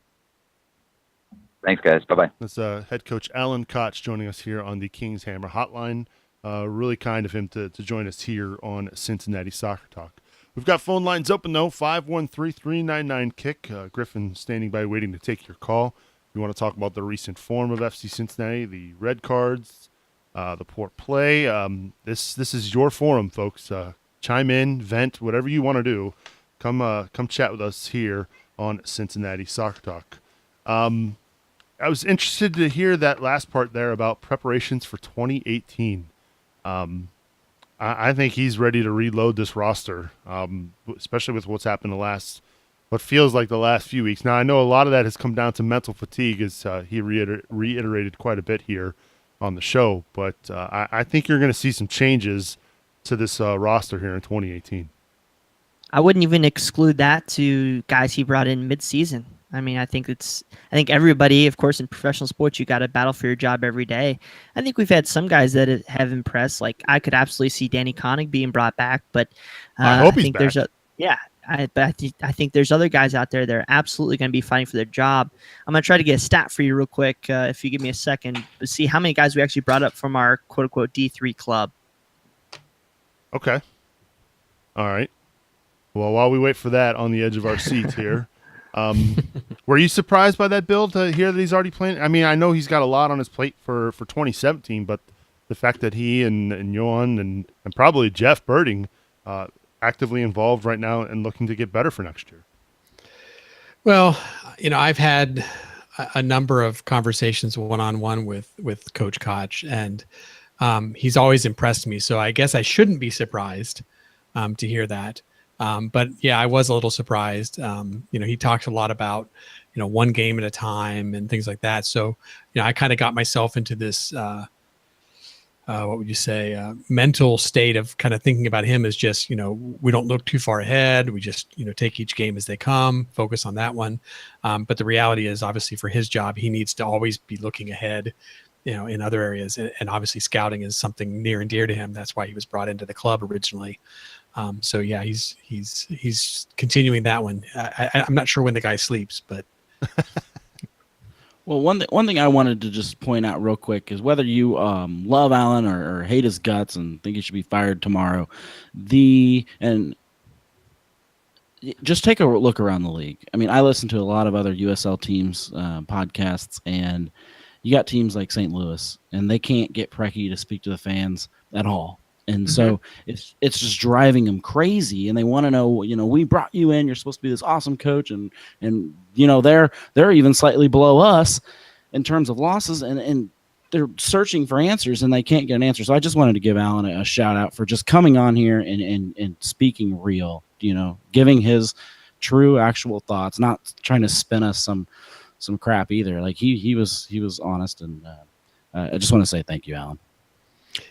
Speaker 6: Thanks, guys. Bye-bye.
Speaker 2: That's head coach Alan Koch joining us here on the Kings Hammer Hotline. Really kind of him to join us here on Cincinnati Soccer Talk. We've got phone lines open, though, 513-399-KICK. Griffin standing by waiting to take your call. You want to talk about the recent form of FC Cincinnati, the red cards, the poor play. This is your forum, folks. Chime in, vent, whatever you want to do. Come chat with us here on Cincinnati Soccer Talk. I was interested to hear that last part there about preparations for 2018. I think he's ready to reload this roster, especially with what's happened what feels like the last few weeks. Now, I know a lot of that has come down to mental fatigue, as he reiterated quite a bit here on the show. But I think you're going to see some changes to this roster here in 2018.
Speaker 3: I wouldn't even exclude that to guys he brought in mid-season. I mean, I think everybody, of course, in professional sports, you got to battle for your job every day. I think we've had some guys that have impressed. Like, I could absolutely see Danny Koenig being brought back, but
Speaker 2: I hope he's
Speaker 3: think
Speaker 2: back.
Speaker 3: I think there's other guys out there that are absolutely going to be fighting for their job. I'm going to try to get a stat for you real quick, if you give me a second, to see how many guys we actually brought up from our quote-unquote D3 club.
Speaker 2: Okay. All right. Well, while we wait for that on the edge of our seats here, were you surprised by that build to hear that he's already playing? I mean, I know he's got a lot on his plate for 2017, but the fact that he and Johan and probably Jeff Birding actively involved right now and looking to get better for next year.
Speaker 5: Well, I've had a number of conversations one-on-one with Coach Koch, and he's always impressed me. So I guess I shouldn't be surprised to hear that. But yeah, I was a little surprised. He talks a lot about, one game at a time and things like that. So, I kind of got myself into this, what would you say, mental state of kind of thinking about him as just, we don't look too far ahead. We just, take each game as they come, focus on that one. But the reality is, obviously, for his job, he needs to always be looking ahead, in other areas. And obviously scouting is something near and dear to him. That's why he was brought into the club originally. So yeah, he's continuing that one. I'm not sure when the guy sleeps, but
Speaker 4: well, one thing I wanted to just point out real quick is whether you love Allen or hate his guts and think he should be fired tomorrow, and just take a look around the league. I mean, I listen to a lot of other USL teams podcasts, and you got teams like St. Louis, and they can't get Preki to speak to the fans at all. And so it's just driving them crazy, and they want to know, we brought you in, you're supposed to be this awesome coach, and they're even slightly below us in terms of losses, and they're searching for answers and they can't get an answer. So I just wanted to give Alan a shout out for just coming on here and speaking real, giving his true actual thoughts, not trying to spin us some crap either. Like he was honest, and I just want to say thank you, Alan.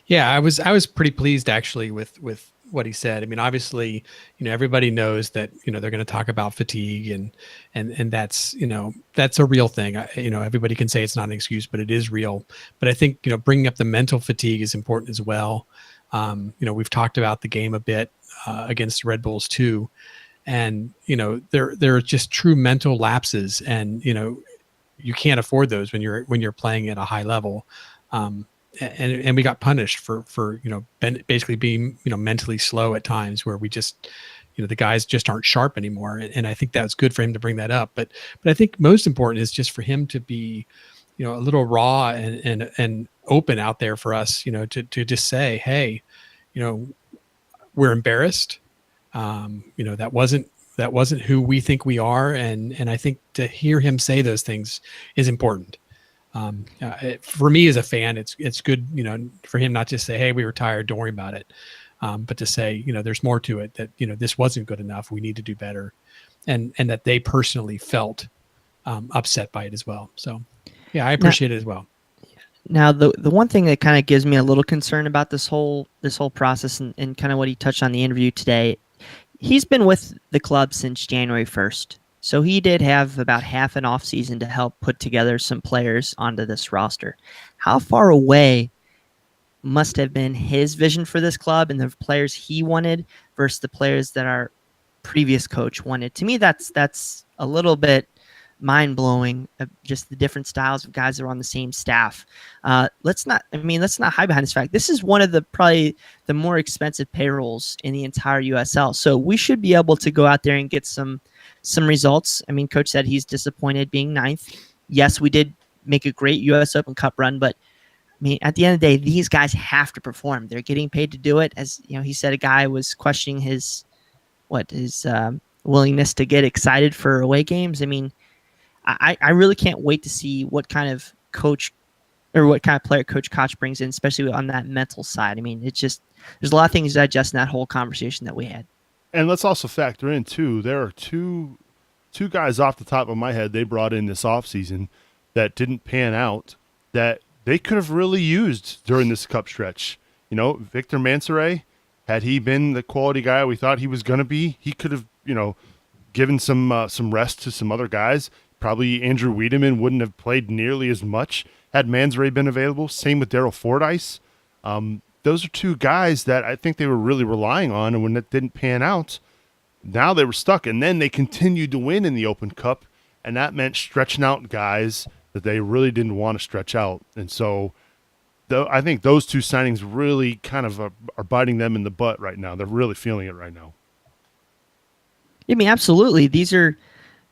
Speaker 5: Yeah, I was pretty pleased actually with what he said. I mean, obviously, everybody knows that they're going to talk about fatigue, and that's that's a real thing. Everybody can say it's not an excuse, but it is real. But I think bringing up the mental fatigue is important as well. We've talked about the game a bit against the Red Bulls too, and there are just true mental lapses, and you can't afford those when you're playing at a high level. And we got punished for basically being mentally slow at times, where we just the guys just aren't sharp anymore. And I think that's good for him to bring that up. But I think most important is just for him to be a little raw and open out there for us, to just say, hey, we're embarrassed. That wasn't who we think we are. And I think to hear him say those things is important. For me as a fan, it's good, for him not just say, hey, we were tired, don't worry about it. But to say, there's more to it, that, this wasn't good enough. We need to do better. And that they personally felt upset by it as well. So yeah, I appreciate it as well.
Speaker 3: Now, the one thing that kind of gives me a little concern about this whole process and kind of what he touched on the interview today, he's been with the club since January 1st. So he did have about half an off season to help put together some players onto this roster. How far away must have been his vision for this club and the players he wanted versus the players that our previous coach wanted? To me, that's a little bit mind-blowing, just the different styles of guys that are on the same staff. Let's not hide behind this fact. This is one of probably the more expensive payrolls in the entire USL. So we should be able to go out there and get some results. I mean, Coach said he's disappointed being ninth. Yes, we did make a great US Open Cup run, but I mean, at the end of the day, these guys have to perform. They're getting paid to do it. As he said, a guy was questioning his willingness to get excited for away games. I mean, I really can't wait to see what kind of coach or what kind of player Coach Koch brings in, especially on that mental side. I mean, it's just, there's a lot of things to digest in that whole conversation that we had.
Speaker 2: And let's also factor in too, there are two guys off the top of my head they brought in this offseason that didn't pan out that they could have really used during this cup stretch. Victor Mansoret, had he been the quality guy we thought he was going to be, he could have, given some rest to some other guys. Probably Andrew Wiedemann wouldn't have played nearly as much had Mansoret been available. Same with Daryl Fordyce. Those are two guys that I think they were really relying on, and when it didn't pan out, now they were stuck. And then they continued to win in the Open Cup, and that meant stretching out guys that they really didn't want to stretch out. And so I think those two signings really kind of are biting them in the butt right now. They're really feeling it right now.
Speaker 3: I mean, absolutely. Some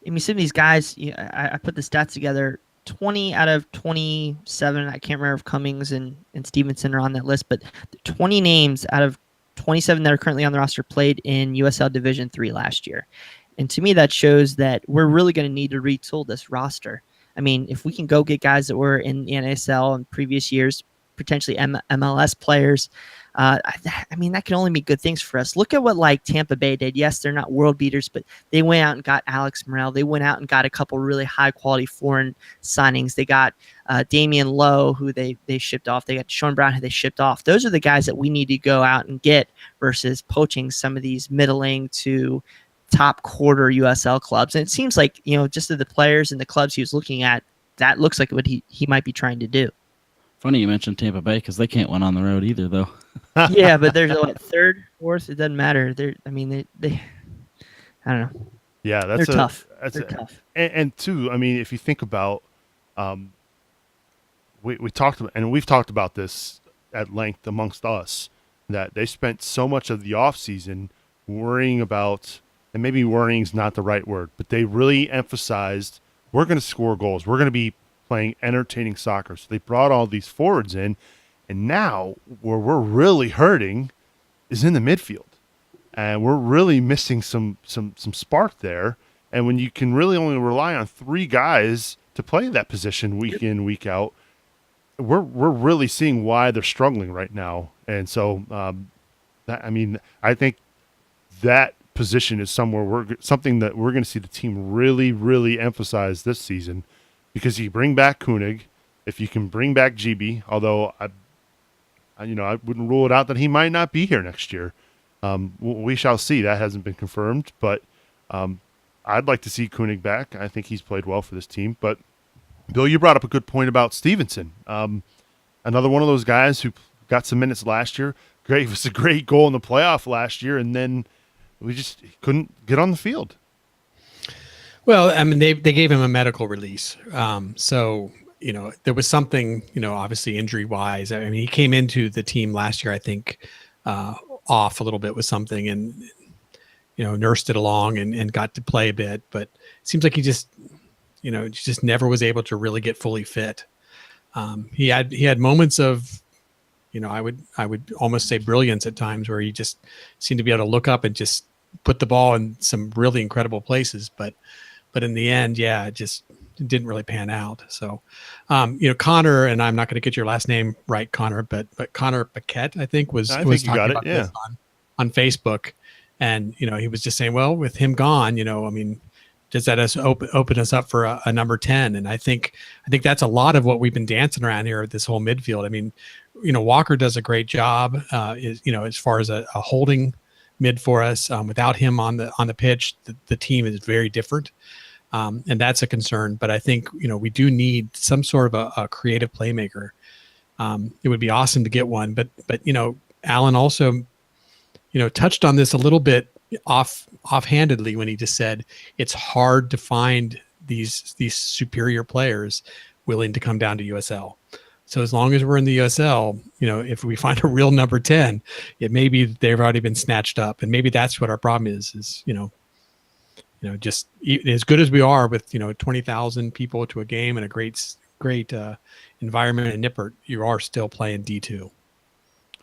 Speaker 3: of these guys, I put the stats together, 20 out of 27, I can't remember if Cummings and Stevenson are on that list, but 20 names out of 27 that are currently on the roster played in USL Division III last year. And to me, that shows that we're really going to need to retool this roster. I mean, if we can go get guys that were in the NASL in previous years, potentially MLS players, I mean, that can only be good things for us. Look at what Tampa Bay did. Yes, they're not world beaters, but they went out and got Alex Morel. They went out and got a couple really high quality foreign signings. They got Damian Lowe, who they shipped off. They got Sean Brown, who they shipped off. Those are the guys that we need to go out and get versus poaching some of these middling to top quarter USL clubs. And it seems like, just of the players and the clubs he was looking at, that looks like what he might be trying to do.
Speaker 4: Funny you mentioned Tampa Bay because they can't win on the road either, though.
Speaker 3: Yeah, but there's third, fourth. It doesn't matter. They I don't know.
Speaker 2: Yeah,
Speaker 3: they're tough. They're tough.
Speaker 2: And two, I mean, if you think about, we talked about, and we've talked about this at length amongst us, that they spent so much of the off season worrying about, and maybe worrying is not the right word, but they really emphasized we're going to score goals. We're going to be playing entertaining soccer. So they brought all these forwards in, and now where we're really hurting is in the midfield. And we're really missing some spark there. And when you can really only rely on three guys to play that position week in, week out, we're really seeing why they're struggling right now. And so, I think that position is something that we're going to see the team really, really emphasize this season, because you bring back Koenig, if you can bring back GB, although I wouldn't rule it out that he might not be here next year. We shall see. That hasn't been confirmed, but I'd like to see Koenig back. I think he's played well for this team. But Bill, you brought up a good point about Stevenson. Another one of those guys who got some minutes last year. It was a great goal in the playoff last year, and then we just couldn't get on the field.
Speaker 5: Well, I mean, they gave him a medical release. So, there was something, obviously injury wise. I mean, he came into the team last year, I think, off a little bit with something, and, nursed it along and got to play a bit. But it seems like he just never was able to really get fully fit. He had moments of, I would almost say brilliance at times, where he just seemed to be able to look up and just put the ball in some really incredible places. But in the end, it just didn't really pan out. So, Connor, and I'm not going to get your last name right, Connor, but Connor Paquette, I think was talking about this on Facebook. And, he was just saying, well, with him gone, does that open us up for a number 10? And I think that's a lot of what we've been dancing around here with this whole midfield. I mean, Walker does a great job, as far as a holding mid for us. Without him on the pitch, the team is very different. And that's a concern. But I think, we do need some sort of a creative playmaker. It would be awesome to get one. But Alan also, touched on this a little bit offhandedly when he just said it's hard to find these superior players willing to come down to USL. So as long as we're in the USL, if we find a real number 10, it may be they've already been snatched up. And maybe that's what our problem is just as good as we are with, 20,000 people to a game and a great environment in Nippert, you are still playing D2.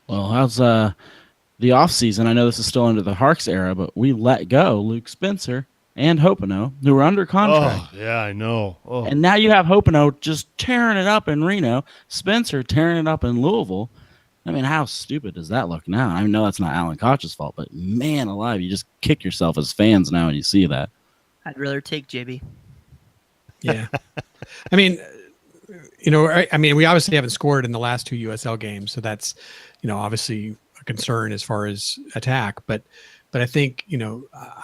Speaker 4: Well, how's the off season? I know this is still under the Harks era, but we let go Luke Spencer and Hopino, who were under contract.
Speaker 2: Oh, yeah, I know. Oh.
Speaker 4: And now you have Hopino just tearing it up in Reno, Spencer tearing it up in Louisville. I mean, how stupid does that look now? I know that's not Alan Koch's fault, but man alive, you just kick yourself as fans now when you see that.
Speaker 3: I'd rather take JB.
Speaker 5: Yeah. I mean, we obviously haven't scored in the last 2 USL games, so that's, obviously a concern as far as attack. But I think,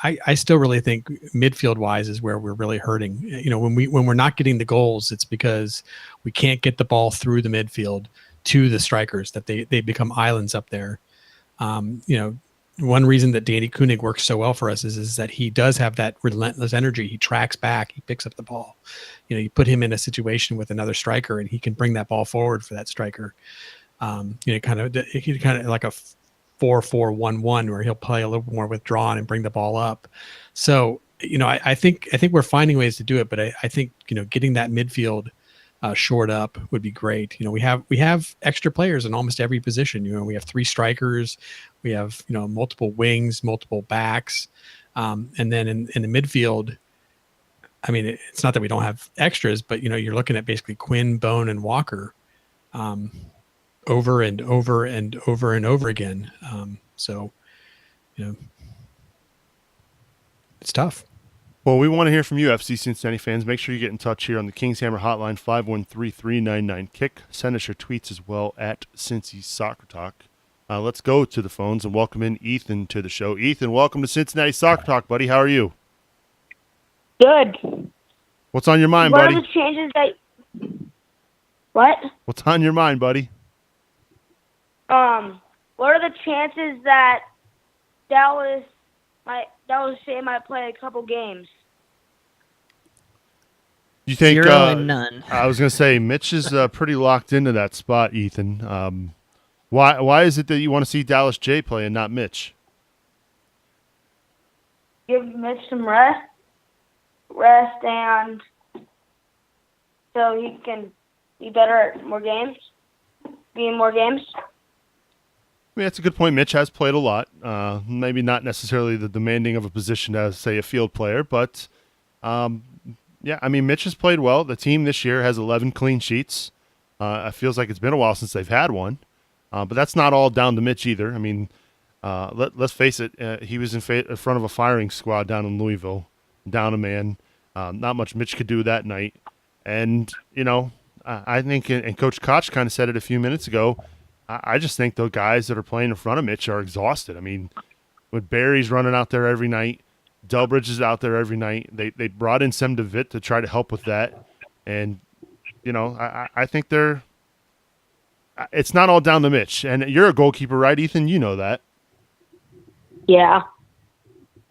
Speaker 5: I still really think midfield wise is where we're really hurting. When we're not getting the goals, it's because we can't get the ball through the midfield to the strikers, that they become islands up there. One reason that Danny Koenig works so well for us is that he does have that relentless energy. He tracks back, he picks up the ball. You put him in a situation with another striker and he can bring that ball forward for that striker. Kind of like a 4-4-1-1 where he'll play a little more withdrawn and bring the ball up. So, I think we're finding ways to do it, but I think, getting that midfield shored up would be great. We have extra players in almost every position. We have 3 strikers, we have, multiple wings, multiple backs. And then in the midfield, I mean, it's not that we don't have extras, but, you're looking at basically Quinn, Bone, and Walker over and over and over and over again. So, it's tough.
Speaker 2: Well, we want to hear from you, FC Cincinnati fans. Make sure you get in touch here on the Kings Hammer hotline, 513-399-KICK. Send us your tweets as well at Cincy Soccer Talk. Let's go to the phones and welcome in Ethan to the show. Ethan, welcome to Cincinnati Soccer Talk, buddy. How are you?
Speaker 7: Good.
Speaker 2: What's on your mind,
Speaker 7: What
Speaker 2: buddy?
Speaker 7: are the chances that... What?
Speaker 2: What's on your mind, buddy?
Speaker 7: What are the chances that Dallas State might play a couple games?
Speaker 2: You think
Speaker 3: 0 and none.
Speaker 2: I was going to say Mitch is pretty locked into that spot, Ethan. Why is it that you want to see Dallas J play and not Mitch?
Speaker 7: Give Mitch some rest, and so he can be better at be in more games.
Speaker 2: I mean, that's a good point. Mitch has played a lot. Maybe not necessarily the demanding of a position as, say, a field player, but yeah, I mean, Mitch has played well. The team this year has 11 clean sheets. It feels like it's been a while since they've had one, but that's not all down to Mitch either. I mean, let's face it, he was in front of a firing squad down in Louisville, down a man. Not much Mitch could do that night. And, I think, and Coach Koch kind of said it a few minutes ago, I just think the guys that are playing in front of Mitch are exhausted. I mean, with Barry's running out there every night, Delbridge is out there every night. They brought in Sem DeVitt to try to help with that. And, I think it's not all down to Mitch. And you're a goalkeeper, right, Ethan? You know that.
Speaker 7: Yeah.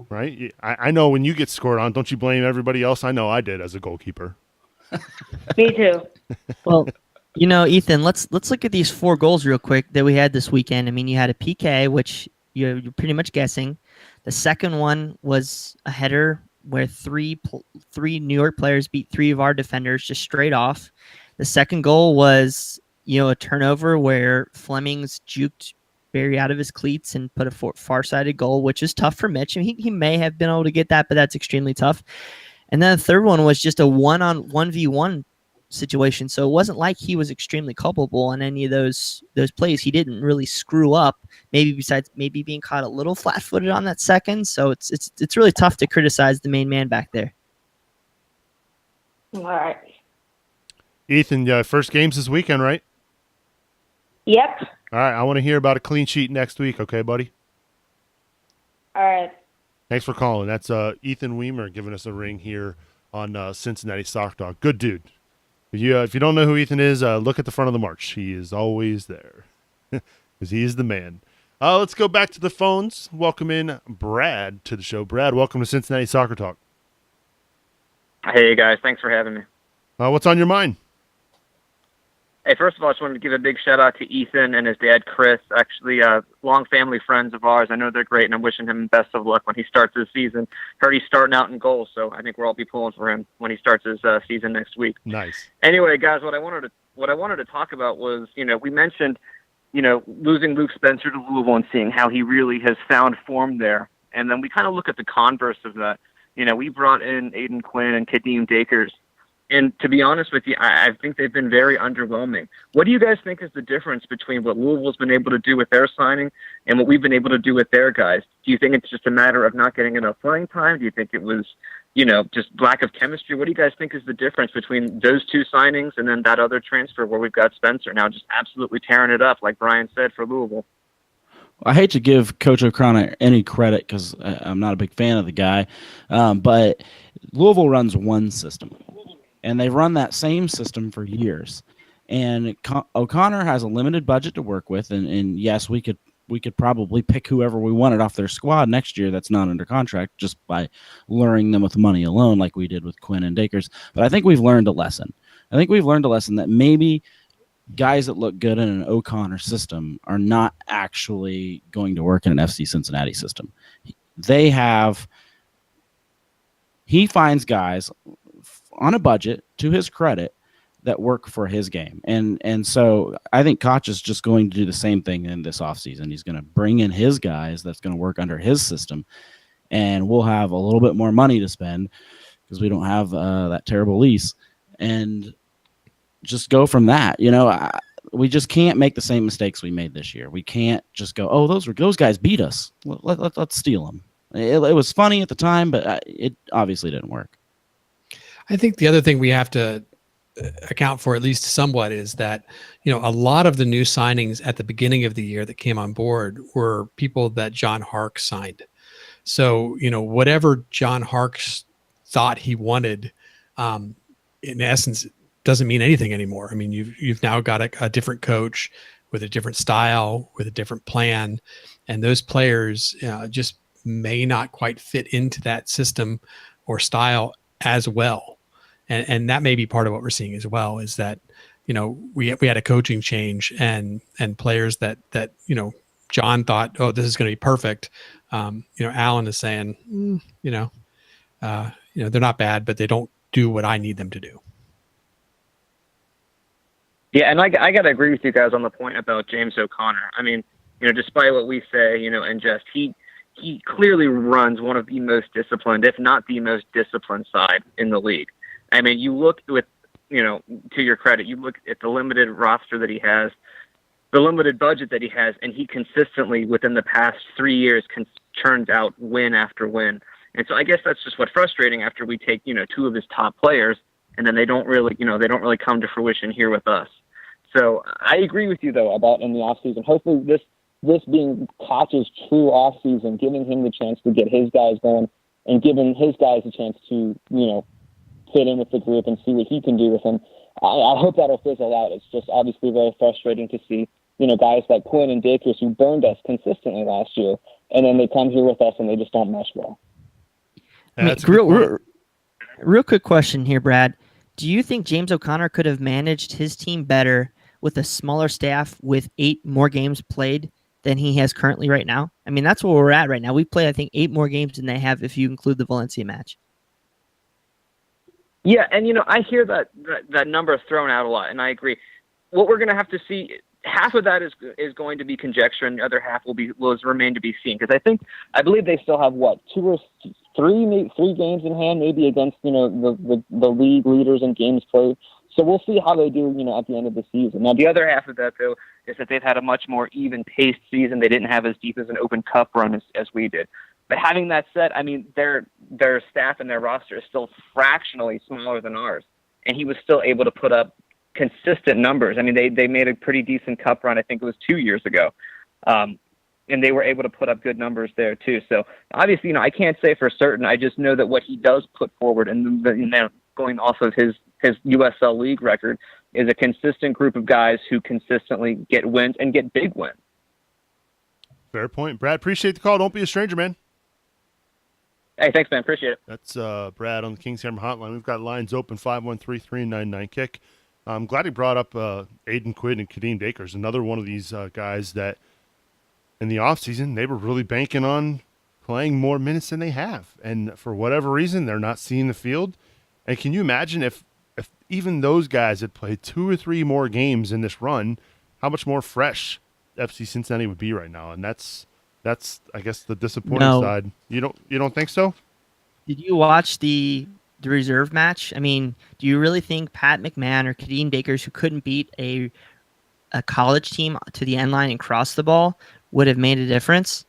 Speaker 2: Right? I know when you get scored on, don't you blame everybody else? I know I did as a goalkeeper.
Speaker 7: Me too.
Speaker 3: Well, Ethan, let's look at these 4 goals real quick that we had this weekend. I mean, you had a PK, which you're pretty much guessing. The second one was a header where three New York players beat 3 of our defenders just straight off. The second goal was, a turnover where Fleming's juked Barry out of his cleats and put a far-sided goal, which is tough for Mitch. I mean, he may have been able to get that, but that's extremely tough. And then the third one was just a 1-on-1v1 situation. So it wasn't like he was extremely culpable on any of those plays. He didn't really screw up, maybe besides maybe being caught a little flat-footed on that second. So it's really tough to criticize the main man back there.
Speaker 7: All right.
Speaker 2: Ethan, first game's this weekend, right?
Speaker 7: Yep.
Speaker 2: All right, I want to hear about a clean sheet next week, okay, buddy?
Speaker 7: All right.
Speaker 2: Thanks for calling. That's Ethan Weimer giving us a ring here on Cincinnati Soccer Talk. Good dude. If you don't know who Ethan is, look at the front of the march. He is always there because he is the man. Let's go back to the phones. Welcome in Brad to the show. Brad, welcome to Cincinnati Soccer Talk.
Speaker 8: Hey, guys. Thanks for having me.
Speaker 2: What's on your mind?
Speaker 8: Hey, first of all, I just wanted to give a big shout-out to Ethan and his dad, Chris. Actually, long family friends of ours. I know they're great, and I'm wishing him best of luck when he starts his season. Heard he's starting out in goal, so I think we'll all be pulling for him when he starts his season next week.
Speaker 2: Nice.
Speaker 8: Anyway, guys, what I wanted to talk about was, we mentioned, losing Luke Spencer to Louisville and seeing how he really has found form there. And then we kind of look at the converse of that. We brought in Aiden Quinn and Kadeem Dakers. And to be honest with you, I think they've been very underwhelming. What do you guys think is the difference between what Louisville's been able to do with their signing and what we've been able to do with their guys? Do you think it's just a matter of not getting enough playing time? Do you think it was, just lack of chemistry? What do you guys think is the difference between those 2 signings and then that other transfer where we've got Spencer now just absolutely tearing it up, like Brian said, for Louisville?
Speaker 4: I hate to give Coach O'Connor any credit because I'm not a big fan of the guy, but Louisville runs one system. And they've run that same system for years. And O'Connor has a limited budget to work with. And yes, we could probably pick whoever we wanted off their squad next year that's not under contract just by luring them with money alone like we did with Quinn and Dakers. But I think we've learned a lesson. I think we've learned a lesson that maybe guys that look good in an O'Connor system are not actually going to work in an FC Cincinnati system. He finds guys on a budget, to his credit, that work for his game. And so I think Koch is just going to do the same thing in this offseason. He's going to bring in his guys that's going to work under his system, and we'll have a little bit more money to spend because we don't have that terrible lease, and just go from that. We just can't make the same mistakes we made this year. We can't just go, oh, those guys beat us. Let's steal them. It was funny at the time, but it obviously didn't work.
Speaker 5: I think the other thing we have to account for, at least somewhat, is that, a lot of the new signings at the beginning of the year that came on board were people that John Harkes signed. So, whatever John Harkes thought he wanted, in essence, doesn't mean anything anymore. I mean, you've now got a different coach with a different style, with a different plan, and those players just may not quite fit into that system or style as well. And that may be part of what we're seeing as well, is that, we had a coaching change and players that John thought, oh, this is going to be perfect. Alan is saying, they're not bad, but they don't do what I need them to do.
Speaker 8: Yeah, and I got to agree with you guys on the point about James O'Connor. I mean, despite what we say, and just he clearly runs one of the most disciplined, if not the most disciplined side in the league. I mean, you look with to your credit, you look at the limited roster that he has, the limited budget that he has, and he consistently, within the past 3 years, churns out win after win. And so I guess that's just what's frustrating after we take, two of his top players, and then they don't really come to fruition here with us. So I agree with you, though, about in the offseason. Hopefully this being Koch's true offseason, giving him the chance to get his guys going and giving his guys a chance to, fit in with the group and see what he can do with them. I hope that'll fizzle out. It's just obviously very frustrating to see, guys like Quinn and Dakers who burned us consistently last year, and then they come here with us and they just don't mesh well.
Speaker 3: Real quick question here, Brad. Do you think James O'Connor could have managed his team better with a smaller staff with 8 more games played than he has currently right now? I mean, that's where we're at right now. We play, I think, 8 more games than they have if you include the Valencia match.
Speaker 8: Yeah, and I hear that number thrown out a lot, and I agree. What we're going to have to see, half of that is going to be conjecture, and the other half will remain to be seen. Because I believe they still have 2 or 3 games in hand, maybe against the league leaders in games played. So we'll see how they do, at the end of the season. Now, the other half of that, though, is that they've had a much more even-paced season. They didn't have as deep as an Open Cup run as we did. But having that said, I mean, their staff and their roster is still fractionally smaller than ours, and he was still able to put up consistent numbers. I mean, they made a pretty decent Cup run. I think it was 2 years ago, and they were able to put up good numbers there too. So obviously, I can't say for certain. I just know that what he does put forward, and going off of his USL League record, is a consistent group of guys who consistently get wins and get big wins.
Speaker 2: Fair point, Brad. Appreciate the call. Don't be a stranger, man.
Speaker 8: Hey, thanks, man. Appreciate it.
Speaker 2: That's Brad on the Kings Hammer Hotline. We've got lines open, 513-399-KICK. I'm glad he brought up Aiden Quinn and Kadeem Dakers, another one of these guys that in the offseason they were really banking on playing more minutes than they have. And for whatever reason, they're not seeing the field. And can you imagine if even those guys had played 2 or 3 more games in this run, how much more fresh FC Cincinnati would be right now? And that's I guess the disappointing side. You don't think so?
Speaker 3: Did you watch the reserve match? I mean, do you really think Pat McMahon or Kadeem Dakers, who couldn't beat a college team to the end line and cross the ball, would have made a difference?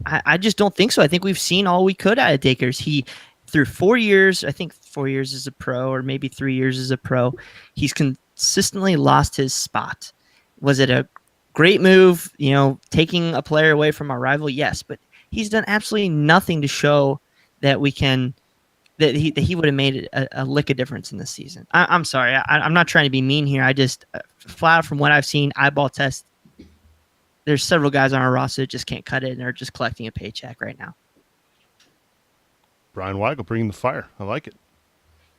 Speaker 3: I just don't think so. I think we've seen all we could out of Dakers. He, through 4 years, I think 4 years as a pro, or maybe 3 years as a pro, he's consistently lost his spot. Was it a great move, taking a player away from our rival? Yes, but he's done absolutely nothing to show that he would have made a lick of difference in this season. I'm sorry. I'm not trying to be mean here. I just, flat out from what I've seen, eyeball test, there's several guys on our roster that just can't cut it and are just collecting a paycheck right now.
Speaker 2: Brian Weigel bringing the fire. I like it.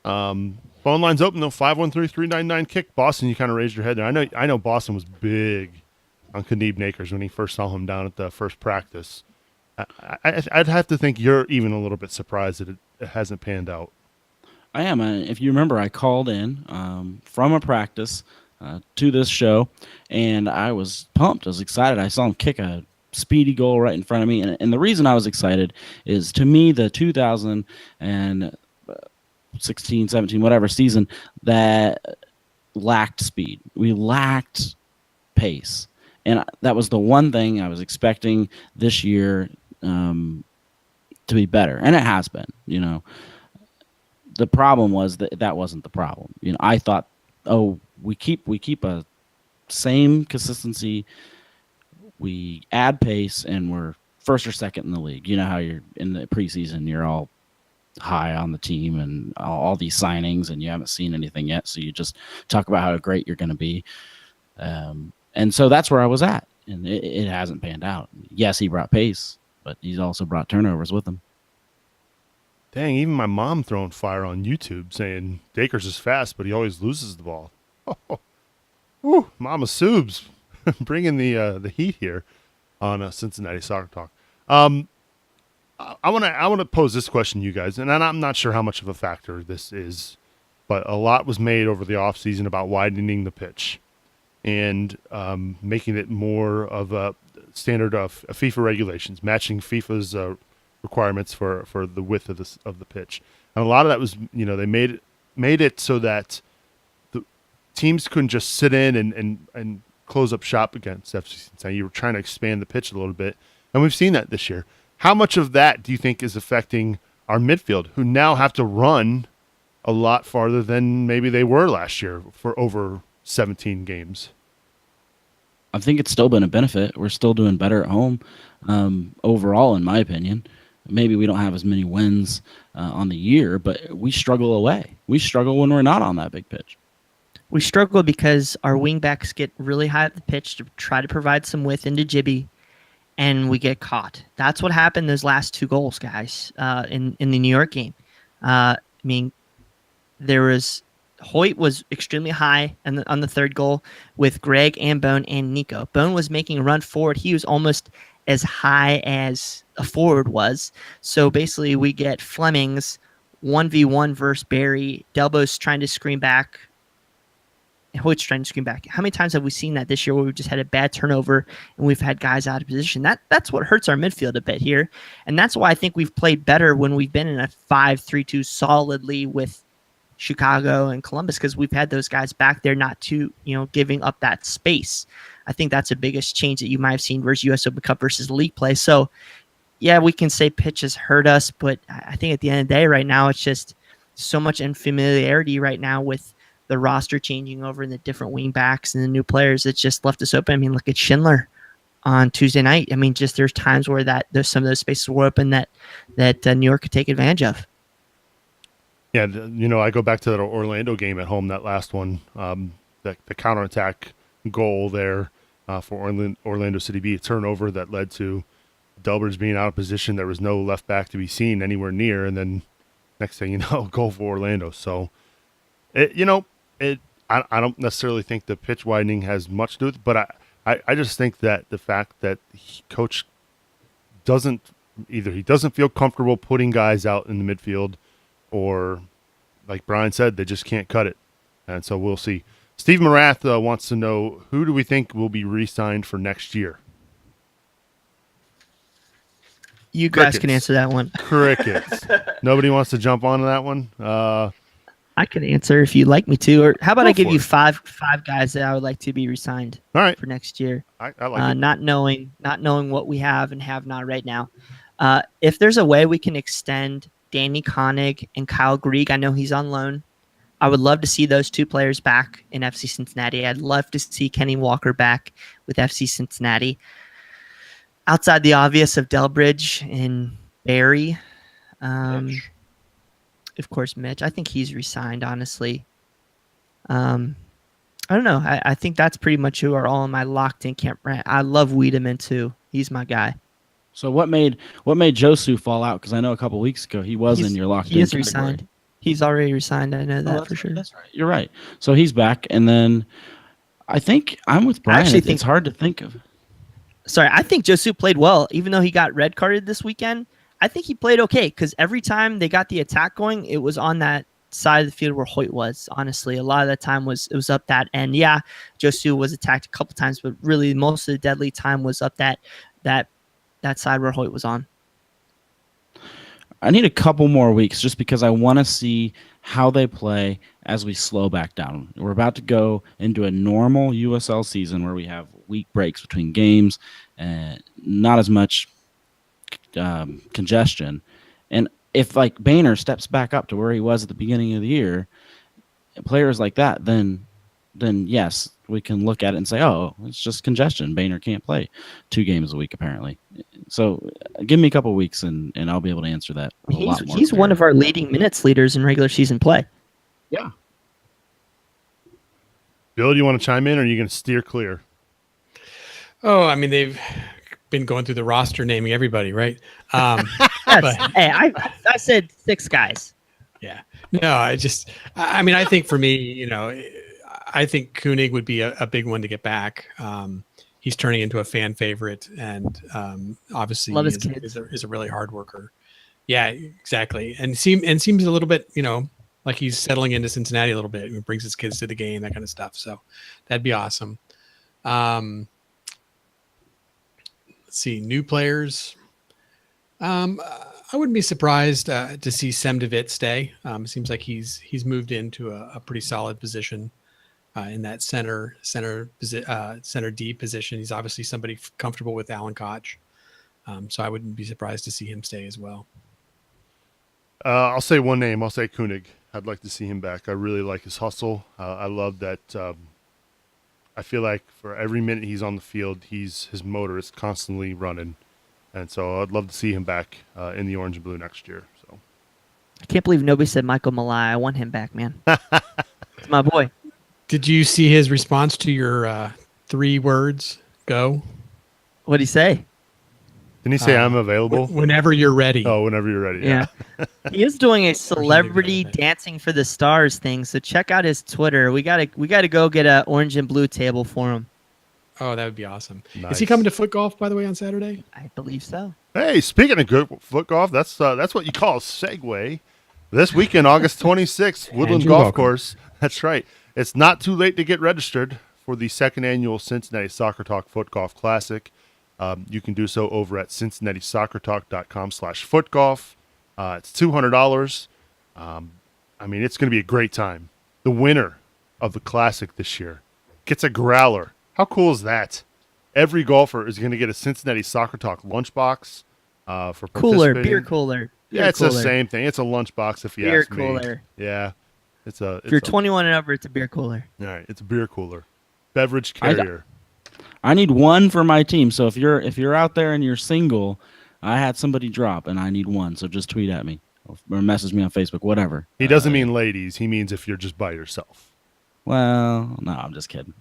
Speaker 2: Phone line's open, though, 513-399-KICK. Boston, you kind of raised your head there. I know Boston was big on Kadeem Dakers when he first saw him down at the first practice. I'd have to think you're even a little bit surprised that it hasn't panned out.
Speaker 4: I am. If you remember, I called in from a practice to this show, and I was pumped. I was excited. I saw him kick a speedy goal right in front of me. And the reason I was excited is, to me, the 2016, 17, whatever season, that lacked speed. We lacked pace. And that was the one thing I was expecting this year to be better. And it has been, The problem was that wasn't the problem. I thought, we keep a same consistency. We add pace, and we're first or second in the league. You know how you're in the preseason, you're all high on the team and all these signings, and you haven't seen anything yet. So you just talk about how great you're going to be. And so that's where I was at, and it hasn't panned out. Yes, he brought pace, but he's also brought turnovers with him.
Speaker 2: Dang, even my mom throwing fire on YouTube saying Dakers is fast, but he always loses the ball. Woo, Mama Subs bringing the heat here on Cincinnati Soccer Talk. I want to pose this question to you guys, and I'm not sure how much of a factor this is, but a lot was made over the offseason about widening the pitch and making it more of a standard of FIFA regulations, matching FIFA's requirements for the width of the pitch. And a lot of that was, they made it so that teams couldn't just sit in and close up shop against FC Cincinnati. You were trying to expand the pitch a little bit, and we've seen that this year. How much of that do you think is affecting our midfield, who now have to run a lot farther than maybe they were last year for over 17 games?
Speaker 4: I think it's still been a benefit. We're still doing better at home overall, in my opinion. Maybe we don't have as many wins on the year, but we struggle away. We struggle when we're not on that big pitch.
Speaker 3: We struggle because our wingbacks get really high at the pitch to try to provide some width into Jibby, and we get caught. That's what happened those last 2 goals, guys, in the New York game. I mean, Hoyt was extremely high on the third goal with Greg and Bone and Nico. Bone was making a run forward. He was almost as high as a forward was. So basically we get Fleming's 1v1 versus Barry. Delbo's trying to screen back. Hoyt's trying to screen back. How many times have we seen that this year where we've just had a bad turnover and we've had guys out of position? That's what hurts our midfield a bit here. And that's why I think we've played better when we've been in a 5-3-2 solidly with Chicago and Columbus, because we've had those guys back there not to, giving up that space. I think that's the biggest change that you might have seen versus US Open Cup versus league play. So yeah, we can say pitch has hurt us, but I think at the end of the day right now, it's just so much unfamiliarity right now with the roster changing over and the different wing backs and the new players. It's just left us open. I mean, look at Schindler on Tuesday night. I mean, just there's times where there's some of those spaces were open that New York could take advantage of.
Speaker 2: Yeah, I go back to that Orlando game at home, that last one, the counterattack goal there for Orlando City B, a turnover that led to Delbers being out of position. There was no left back to be seen anywhere near, and then next thing you know, goal for Orlando. So, I don't necessarily think the pitch widening has much to do with it, but I just think that the fact that Coach doesn't feel comfortable putting guys out in the midfield, or like Brian said, they just can't cut it. And so we'll see. Steve Morath wants to know, who do we think will be re-signed for next year?
Speaker 3: You guys can answer that one.
Speaker 2: Crickets. Nobody wants to jump onto that one?
Speaker 3: I can answer if you'd like me to. Or how about I give you
Speaker 2: it.
Speaker 3: five guys that I would like to be re-signed for next year?
Speaker 2: I like it.
Speaker 3: Not knowing what we have and have not right now. If there's a way we can extend Danny Koenig and Kyle Grieg, I know he's on loan. I would love to see those 2 players back in FC Cincinnati. I'd love to see Kenny Walker back with FC Cincinnati. Outside the obvious of Delbridge and Barry, of course, Mitch. I think he's re-signed, honestly. I don't know. I think that's pretty much who are all in my locked-in camp. I love Wiedemann, too. He's my guy.
Speaker 4: So what made Josu fall out? Because I know a couple weeks ago he was in your locked-in.
Speaker 3: He is re-signed. He's already re-signed. I know that for sure.
Speaker 4: That's right. You're right. So he's back, and then I think I'm with Brian. It's hard to think of.
Speaker 3: Sorry, I think Josu played well, even though he got red carded this weekend. I think he played okay because every time they got the attack going, it was on that side of the field where Hoyt was. Honestly, a lot of that time it was up that end. Yeah, Josu was attacked a couple times, but really most of the deadly time was up that side where Hoyt was on.
Speaker 4: I need a couple more weeks just because I want to see how they play as we slow back down. We're about to go into a normal USL season where we have week breaks between games and not as much congestion. And if like Boehner steps back up to where he was at the beginning of the year, players like that, then yes, we can look at it and say, oh, it's just congestion. Boehner can't play 2 games a week, apparently. So give me a couple of weeks and I'll be able to answer that.
Speaker 3: He's one of our leading minutes leaders in regular season play.
Speaker 4: Yeah.
Speaker 2: Bill, do you want to chime in, or are you going to steer clear?
Speaker 5: Oh, I mean, they've been going through the roster naming everybody, right?
Speaker 3: Yes. Hey, I said 6 guys.
Speaker 5: Yeah. No, I think for me, I think Koenig would be a big one to get back. He's turning into a fan favorite, and obviously
Speaker 3: love his kids.
Speaker 5: Is a really hard worker. Yeah, exactly. And seems a little bit, like he's settling into Cincinnati a little bit. He brings his kids to the game, that kind of stuff. So that'd be awesome. Let's see, new players. I wouldn't be surprised to see Sem DeWitt stay. It seems like he's moved into a pretty solid position. in that center D position. He's obviously somebody comfortable with Alan Koch. So I wouldn't be surprised to see him stay as well.
Speaker 2: I'll say one name. I'll say Koenig. I'd like to see him back. I really like his hustle. I love that. I feel like for every minute he's on the field, his motor is constantly running. And so I'd love to see him back in the orange and blue next year. So
Speaker 3: I can't believe nobody said Michael Malai. I want him back, man. It's my boy.
Speaker 5: Did you see his response to your 3 words? Go.
Speaker 3: What'd he say?
Speaker 2: Didn't he say I'm available?
Speaker 5: Whenever you're ready.
Speaker 2: Oh, whenever you're ready.
Speaker 3: Yeah. He is doing a celebrity Dancing for the Stars thing, so check out his Twitter. We gotta go get a orange and blue table for him.
Speaker 5: Oh, that would be awesome.
Speaker 2: Nice.
Speaker 5: Is he coming to foot golf, by the way, on Saturday?
Speaker 3: I believe so.
Speaker 2: Hey, speaking of good foot golf, that's what you call a segue. This weekend, August 26th, Woodland Golf Course. That's right. It's not too late to get registered for the 2nd annual Cincinnati Soccer Talk Foot Golf Classic. You can do so over at cincinnati-soccertalk.com/footgolf. It's $200. I mean, it's going to be a great time. The winner of the Classic this year gets a growler. How cool is that? Every golfer is going to get a Cincinnati Soccer Talk lunchbox for participating.
Speaker 3: Beer cooler.
Speaker 2: Yeah, it's the same thing. It's a lunchbox if you ask me.
Speaker 3: Beer cooler.
Speaker 2: Yeah. If
Speaker 3: you're 21 and over, it's a beer cooler.
Speaker 2: All right, it's a beer cooler. Beverage carrier.
Speaker 4: I need one for my team. So if you're out there and you're single, I had somebody drop and I need one. So just tweet at me or message me on Facebook, whatever.
Speaker 2: He doesn't mean ladies. He means if you're just by yourself.
Speaker 4: Well, no, I'm just kidding.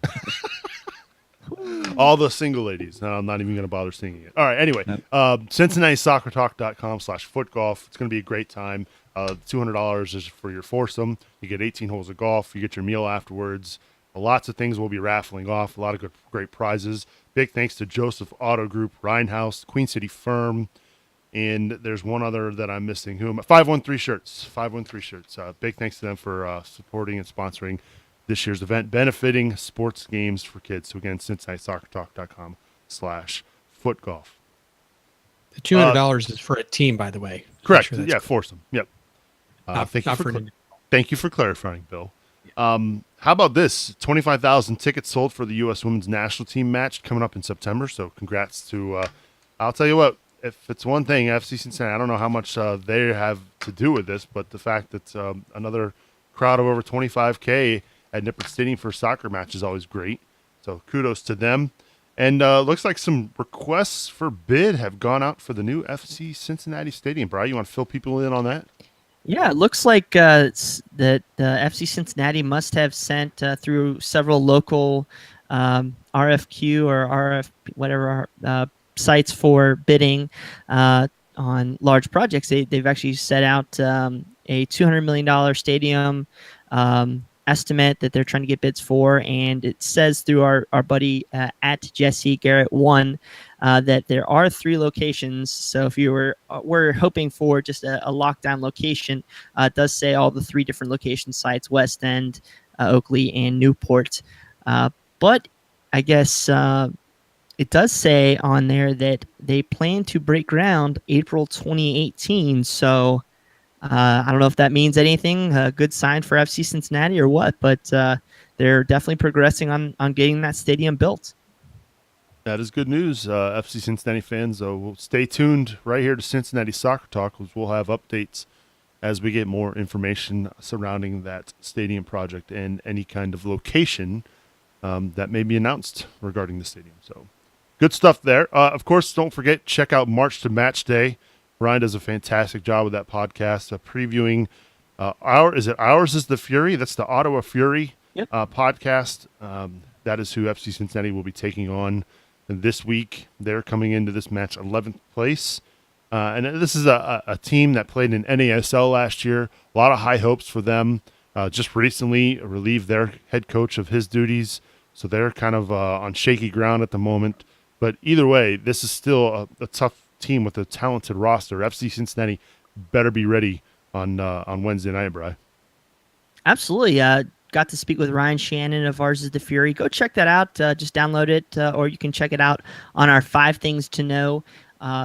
Speaker 2: All the single ladies. No, I'm not even going to bother singing it. All right, anyway, CincinnatiSoccerTalk.com/footgolf. It's going to be a great time. $200 is for your foursome. You get 18 holes of golf. You get your meal afterwards. Lots of things we'll be raffling off. A lot of great prizes. Big thanks to Joseph Auto Group, Rhinehouse, Queen City Firm, and there's one other that I'm missing. 513 Shirts. 513 Shirts. Big thanks to them for supporting and sponsoring this year's event, benefiting sports games for kids. So again, CincinnatiSoccerTalk.com/footgolf.
Speaker 5: The $200 is for a team, by the way.
Speaker 2: Correct.
Speaker 5: Sure
Speaker 2: Yeah, foursome. Yep. Thank you for clarifying, Bill.
Speaker 5: Yeah.
Speaker 2: How about this? 25,000 tickets sold for the U.S. Women's National Team match coming up in September. So congrats to, I'll tell you what, if it's one thing, FC Cincinnati, I don't know how much they have to do with this, but the fact that another crowd of over 25K at Nippert Stadium for a soccer match is always great. So kudos to them. And looks like some requests for bid have gone out for the new FC Cincinnati Stadium. Brian, you want to fill people in on that?
Speaker 3: Yeah, it looks like that FC Cincinnati must have sent through several local RFQ or RF whatever sites for bidding on large projects. They've actually set out a $200 million stadium estimate that they're trying to get bids for, and it says through our buddy at Jesse Garrett 1 that there are 3 locations. So if you were hoping for just a lockdown location, it does say all the 3 different location sites: West End, Oakley, and Newport. But I guess it does say on there that they plan to break ground April 2018. So I don't know if that means anything, a good sign for FC Cincinnati or what, but they're definitely progressing on getting that stadium built.
Speaker 2: That is good news, FC Cincinnati fans. We'll stay tuned right here to Cincinnati Soccer Talk, because we'll have updates as we get more information surrounding that stadium project and any kind of location that may be announced regarding the stadium. So good stuff there. Of course, don't forget, check out March to Match Day. Ryan does a fantastic job with that podcast, previewing Ours is the Fury. That's the Ottawa Fury podcast. That is who FC Cincinnati will be taking on this week. They're coming into this match 11th place. And this is a team that played in NASL last year. A lot of high hopes for them. Just recently relieved their head coach of his duties. So they're kind of on shaky ground at the moment. But either way, this is still a tough team with a talented roster. FC Cincinnati better be ready on Wednesday night, Bri.
Speaker 3: Absolutely. Got to speak with Ryan Shannon of Ours is the Fury. Go check that out. Just download it, or you can check it out on our 5 Things to Know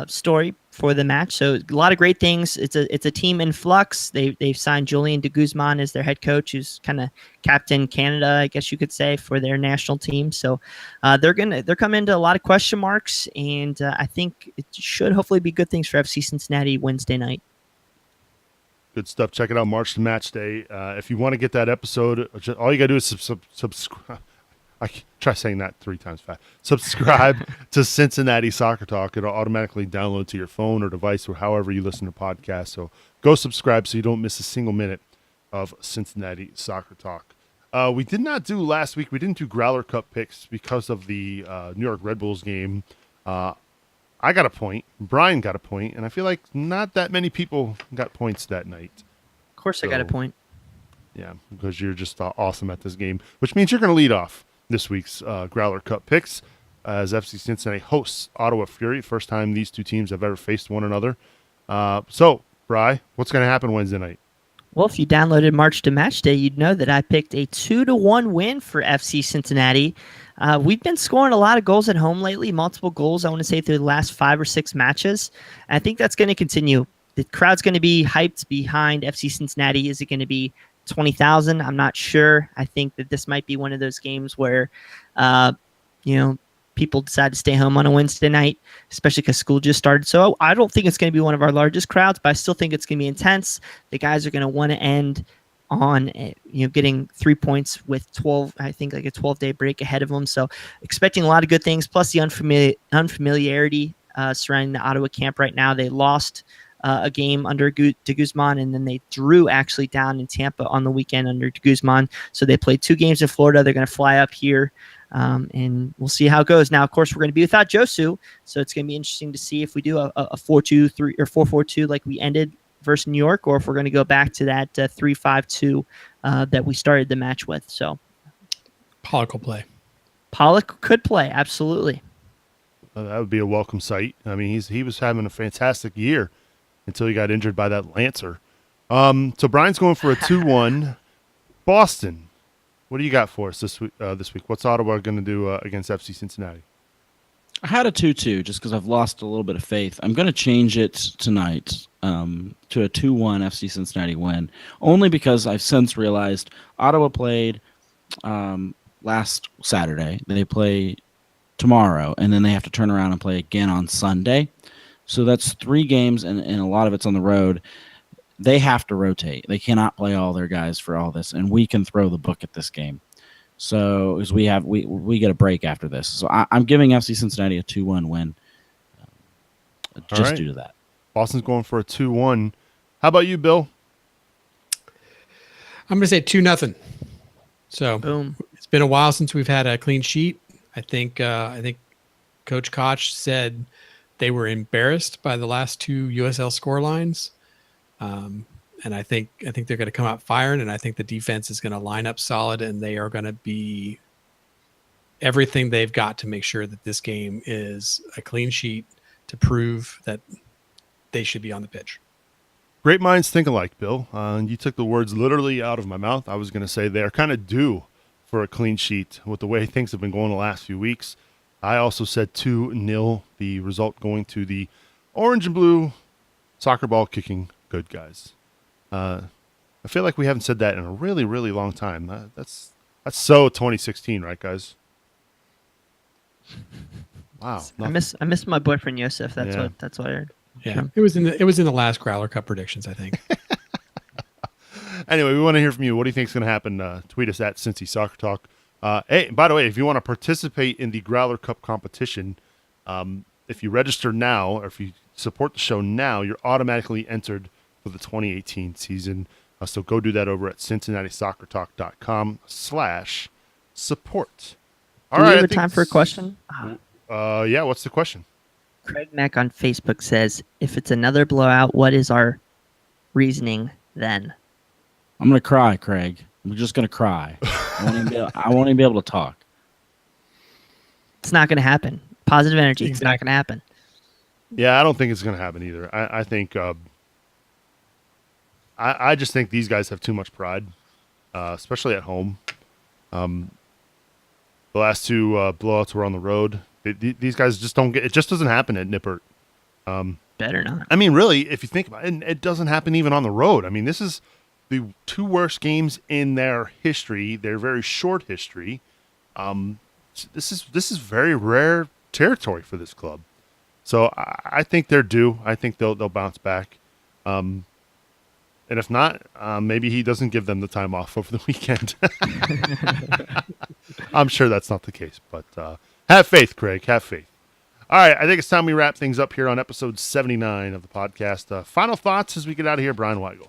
Speaker 3: story for the match. So a lot of great things. It's a team in flux. They've signed Julian de Guzman as their head coach, who's kind of captain Canada, I guess you could say, for their national team. So they're coming into a lot of question marks, and I think it should hopefully be good things for FC Cincinnati Wednesday night.
Speaker 2: Good stuff. Check it out, March to Match Day. If you want to get that episode, all you got to do is subscribe. I try saying that 3 times fast. Subscribe to Cincinnati Soccer Talk. It'll automatically download to your phone or device or however you listen to podcasts. So go subscribe so you don't miss a single minute of Cincinnati Soccer Talk. We did not do last week. We didn't do Growler Cup picks because of the New York Red Bulls game. I got a point. Brian got a point. And I feel like not that many people got points that night.
Speaker 3: Of course, I got a point.
Speaker 2: Yeah, because you're just awesome at this game, which means you're going to lead off this week's Growler Cup picks as FC Cincinnati hosts Ottawa Fury. First time these two teams have ever faced one another. So, Bri, what's going to happen Wednesday night?
Speaker 3: Well, if you downloaded March to Match Day, you'd know that I picked a 2-1 win for FC Cincinnati. We've been scoring a lot of goals at home lately, multiple goals, I want to say, through the last 5 or 6 matches. And I think that's going to continue. The crowd's going to be hyped behind FC Cincinnati. Is it going to be 20,000? I'm not sure. I think that this might be one of those games where, people decide to stay home on a Wednesday night, especially because school just started. So I don't think it's going to be one of our largest crowds, but I still think it's going to be intense. The guys are going to want to end on, getting 3 points with 12, I think like a 12-day break ahead of them. So expecting a lot of good things, plus the unfamiliarity surrounding the Ottawa camp right now. They lost a game under de Guzman, and then they drew actually down in Tampa on the weekend under de Guzman. So they played 2 games in Florida. They're going to fly up here, and we'll see how it goes. Now, of course, we're going to be without Josu, so it's going to be interesting to see if we do a 4-2-3 or 4-4-2 like we ended versus New York, or if we're going to go back to that 3-5-2 that we started the match with. So
Speaker 5: Pollock will play.
Speaker 3: Pollock could play, absolutely.
Speaker 2: That would be a welcome sight. I mean, he was having a fantastic year until he got injured by that Lancer. So Brian's going for a 2-1. Boston, what do you got for us this week? What's Ottawa going to do against FC Cincinnati?
Speaker 4: I had a 2-2 just because I've lost a little bit of faith. I'm going to change it tonight to a 2-1 FC Cincinnati win, only because I've since realized Ottawa played last Saturday. They play tomorrow, and then they have to turn around and play again on Sunday. So that's 3 games, and a lot of it's on the road. They have to rotate. They cannot play all their guys for all this, and we can throw the book at this game. So as we get a break after this. So I'm giving FC Cincinnati a 2-1 win just due to that.
Speaker 2: Boston's going for a 2-1. How about you, Bill?
Speaker 5: I'm going to say 2-0. So
Speaker 3: Boom.
Speaker 5: It's been a while since we've had a clean sheet. I think Coach Koch said they were embarrassed by the last 2 USL score lines. And I think they're going to come out firing, and I think the defense is going to line up solid, and they are going to be everything they've got to make sure that this game is a clean sheet to prove that they should be on the pitch.
Speaker 2: Great minds think alike, Bill. You took the words literally out of my mouth. I was going to say they're kind of due for a clean sheet with the way things have been going the last few weeks. I also said 2-0, the result going to the orange and blue soccer ball kicking good guys. I feel like we haven't said that in a really, really long time. That's so 2016, right, guys? Wow.
Speaker 3: I miss my boyfriend Yosef. That's
Speaker 2: Yeah.
Speaker 3: what I heard.
Speaker 5: Yeah, it was in the last Growler Cup predictions, I think.
Speaker 2: Anyway, we want to hear from you. What do you think is going to happen? Tweet us at Cincy Soccer Talk. Hey, by the way, if you want to participate in the Growler Cup competition, if you register now or if you support the show now, you're automatically entered for the 2018 season. So go do that over at CincinnatiSoccerTalk.com/support.
Speaker 3: Do we have time for a question?
Speaker 2: Yeah, what's the question?
Speaker 3: Craig Mack on Facebook says, if it's another blowout, what is our reasoning then?
Speaker 4: I'm going to cry, Craig. I'm just going to cry. I won't even be able to talk.
Speaker 3: It's not going to happen. Positive energy. It's not going to happen.
Speaker 2: Yeah, I don't think it's going to happen either. I think I just think these guys have too much pride, especially at home. The last 2 blowouts were on the road. These guys just don't get it. Just doesn't happen at Nippert.
Speaker 3: Better not.
Speaker 2: I mean, really, if you think about it, and it doesn't happen even on the road. I mean, this is the 2 worst games in their history, their very short history. This is very rare territory for this club. So I think they're due. I think they'll bounce back. And if not, maybe he doesn't give them the time off over the weekend. I'm sure that's not the case, but have faith, Craig. Have faith. All right, I think it's time we wrap things up here on episode 79 of the podcast. Final thoughts as we get out of here, Brian Weigel.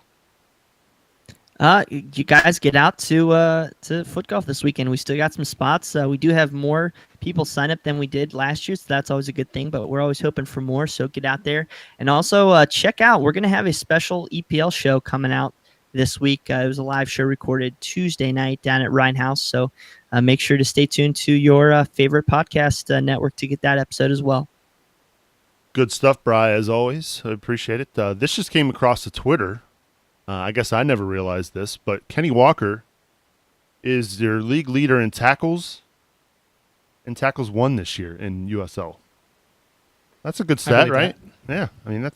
Speaker 3: You guys get out to FootGolf this weekend. We still got some spots. We do have more people sign up than we did last year, so that's always a good thing, but we're always hoping for more, so get out there. And also check out, we're going to have a special EPL show coming out this week. It was a live show recorded Tuesday night down at Rhine House, so make sure to stay tuned to your favorite podcast network to get that episode as well.
Speaker 2: Good stuff, Bri, as always. I appreciate it. This just came across the Twitter. I guess I never realized this, but Kenny Walker is your league leader in tackles, and tackles 1 this year in USL. That's a good stat, right? Yeah, I mean that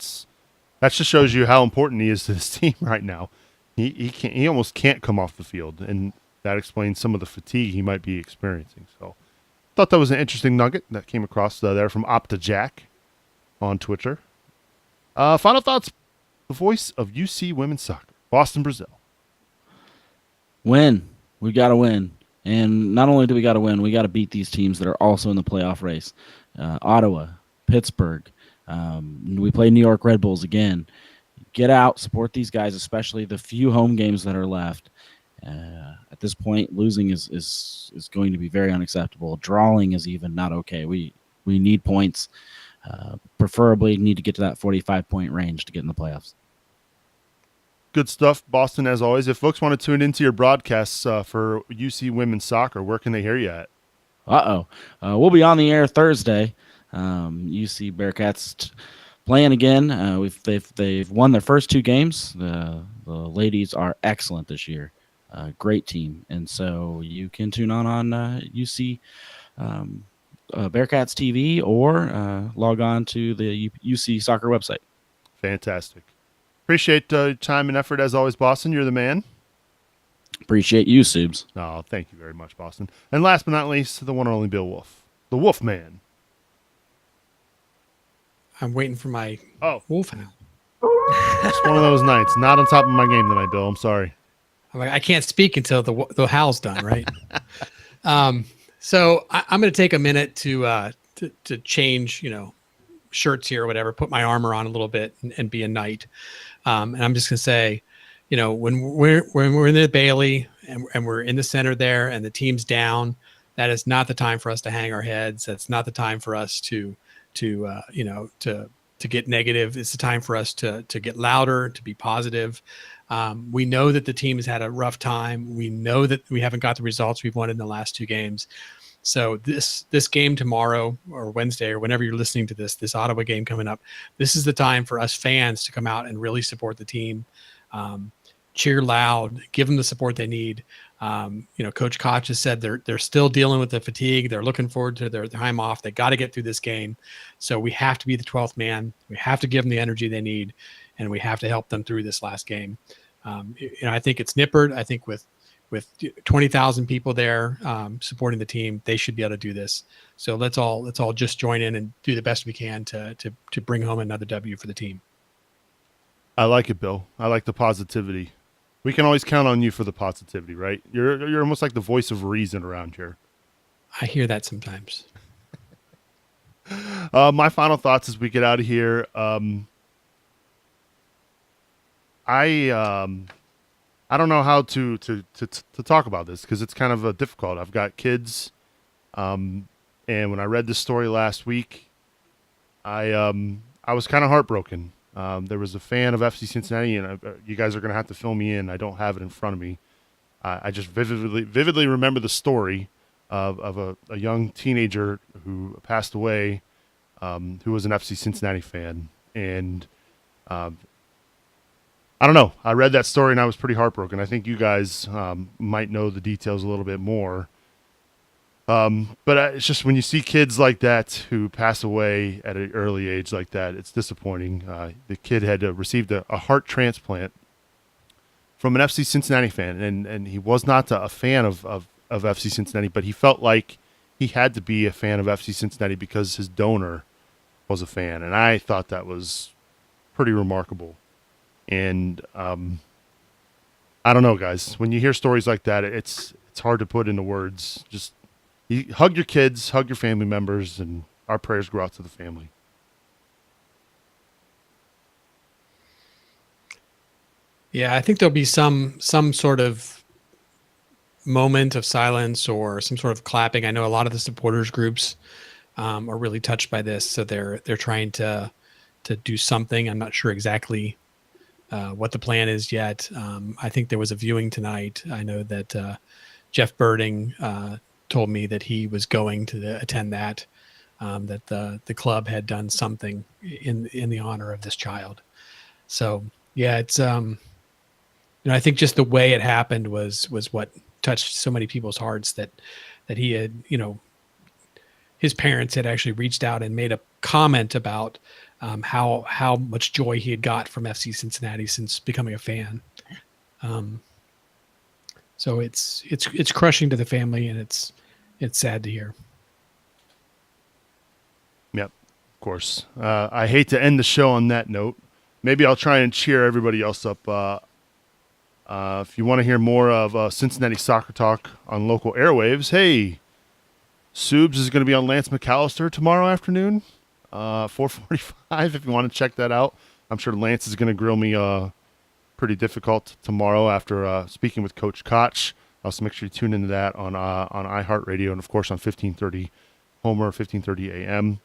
Speaker 2: just shows you how important he is to this team right now. He almost can't come off the field, and that explains some of the fatigue he might be experiencing. So, thought that was an interesting nugget that came across there from Opta Jack on Twitter. Final thoughts. The voice of UC women's soccer, Boston, Brazil.
Speaker 4: Win. We got to win. And not only do we got to win, we got to beat these teams that are also in the playoff race. Ottawa, Pittsburgh. We play New York Red Bulls again. Get out, support these guys, especially the few home games that are left. At this point, losing is going to be very unacceptable. Drawing is even not okay. We need points. Preferably need to get to that 45-point range to get in the playoffs.
Speaker 2: Good stuff, Boston, as always. If folks want to tune into your broadcasts for UC Women's Soccer, where can they hear you at?
Speaker 4: We'll be on the air Thursday. UC Bearcats playing again. They've won their first 2 games. The ladies are excellent this year. Great team. And so you can tune on UC Bearcats TV or log on to the UC Soccer website.
Speaker 2: Fantastic. Appreciate time and effort as always, Boston. You're the man.
Speaker 4: Appreciate you, Subs.
Speaker 2: Oh, thank you very much, Boston. And last but not least, the one and only Bill Wolf, the Wolf Man.
Speaker 5: I'm waiting for my wolfhound.
Speaker 2: It's one of those nights. Not on top of my game tonight, Bill. I'm sorry.
Speaker 5: I'm like, I can't speak until the howl's done, right? So I'm going to take a minute to change, shirts here or whatever, put my armor on a little bit and be a knight. And I'm just going to say, when we're in the Bailey and we're in the center there and the team's down, that is not the time for us to hang our heads. That's not the time for us to get negative. It's the time for us to get louder, to be positive. We know that the team has had a rough time. We know that we haven't got the results we've wanted in the last 2 games. So this game tomorrow or Wednesday or whenever you're listening to this Ottawa game coming up, this is the time for us fans to come out and really support the team, cheer loud, give them the support they need. Coach Koch has said they're still dealing with the fatigue. They're looking forward to their time off. They got to get through this game. So we have to be the 12th man. We have to give them the energy they need, and we have to help them through this last game. I think it's Nippert. I think with 20,000 people there supporting the team, they should be able to do this. So let's all just join in and do the best we can to bring home another W for the team.
Speaker 2: I like it, Bill. I like the positivity. We can always count on you for the positivity, right? You're almost like the voice of reason around here.
Speaker 5: I hear that sometimes.
Speaker 2: My final thoughts as we get out of here. I don't know how to talk about this because it's kind of difficult. I've got kids, and when I read this story last week, I was kind of heartbroken. There was a fan of FC Cincinnati, and you guys are going to have to fill me in. I don't have it in front of me. I just vividly remember the story of a young teenager who passed away, who was an FC Cincinnati fan, and I don't know. I read that story and I was pretty heartbroken. I think you guys might know the details a little bit more. But it's just when you see kids like that who pass away at an early age like that, it's disappointing. The kid had received a heart transplant from an FC Cincinnati fan, and he was not a fan of FC Cincinnati, but he felt like he had to be a fan of FC Cincinnati because his donor was a fan, and I thought that was pretty remarkable. And I don't know, guys. When you hear stories like that, it's hard to put into words. Just you hug your kids, hug your family members, and our prayers go out to the family.
Speaker 5: Yeah, I think there'll be some sort of moment of silence or some sort of clapping. I know a lot of the supporters groups are really touched by this, so they're trying to do something. I'm not sure exactly what the plan is yet. I think there was a viewing tonight. I know that Jeff Birding told me that he was going to attend that. That the club had done something in the honor of this child. So yeah, it's I think just the way it happened was what touched so many people's hearts that he had, his parents had actually reached out and made a comment about how much joy he had got from FC Cincinnati since becoming a fan. So it's crushing to the family, and it's sad to hear.
Speaker 2: Yep, of course. I hate to end the show on that note. Maybe I'll try and cheer everybody else up. If you want to hear more of Cincinnati Soccer Talk on local airwaves, hey, Subs is going to be on Lance McAllister tomorrow afternoon, 4:45. If you want to check that out, I'm sure Lance is going to grill me pretty difficult tomorrow after speaking with Coach Koch. Also, make sure you tune into that on iHeartRadio and, of course, on 1530 Homer, 1530 AM.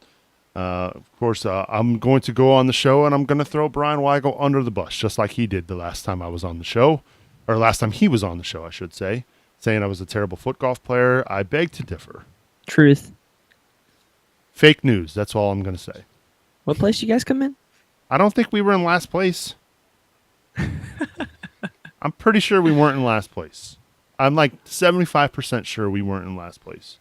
Speaker 2: Of course, I'm going to go on the show, and I'm going to throw Brian Weigel under the bus, just like he did the last time I was on the show, or last time he was on the show, I should say, saying I was a terrible foot golf player. I beg to differ.
Speaker 3: Truth.
Speaker 2: Fake news. That's all I'm going to say.
Speaker 3: What place do you guys come in?
Speaker 2: I don't think we were in last place. I'm pretty sure we weren't in last place. I'm like 75% sure we weren't in last place.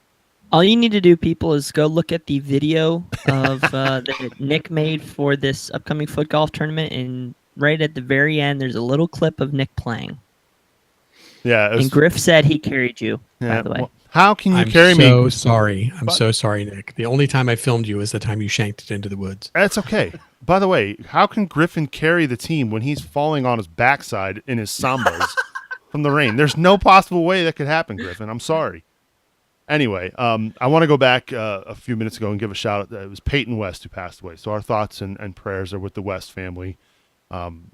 Speaker 3: All you need to do, people, is go look at the video of that Nick made for this upcoming foot golf tournament, and right at the very end, there's a little clip of Nick playing.
Speaker 2: Yeah,
Speaker 3: and Griff said he carried you, by the way.
Speaker 2: Well, how can you carry
Speaker 5: me? I'm so sorry, Nick. The only time I filmed you is the time you shanked it into the woods.
Speaker 2: That's okay. By the way, how can Griffin carry the team when he's falling on his backside in his Sambas from the rain? There's no possible way that could happen, Griffin. I'm sorry. Anyway, I want to go back a few minutes ago and give a shout out. It was Peyton West who passed away. So our thoughts and prayers are with the West family. Again,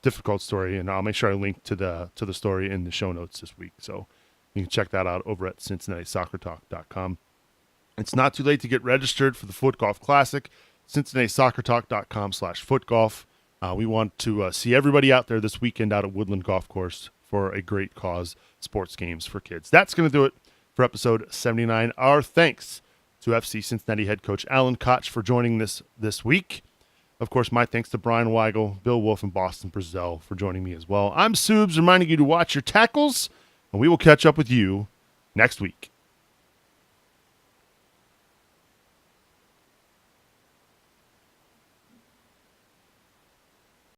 Speaker 2: difficult story, and I'll make sure I link to the story in the show notes this week. So you can check that out over at CincinnatiSoccerTalk.com. It's not too late to get registered for the FootGolf Classic. CincinnatiSoccerTalk.com/footgolf. We want to see everybody out there this weekend out at Woodland Golf Course for a great cause, sports games for kids. That's going to do it for episode 79. Our thanks to FC Cincinnati head coach Alan Koch for joining this week. Of course, my thanks to Brian Weigel, Bill Wolf, and Boston Brazell for joining me as well. I'm Subs, reminding you to watch your tackles, and we will catch up with you next week.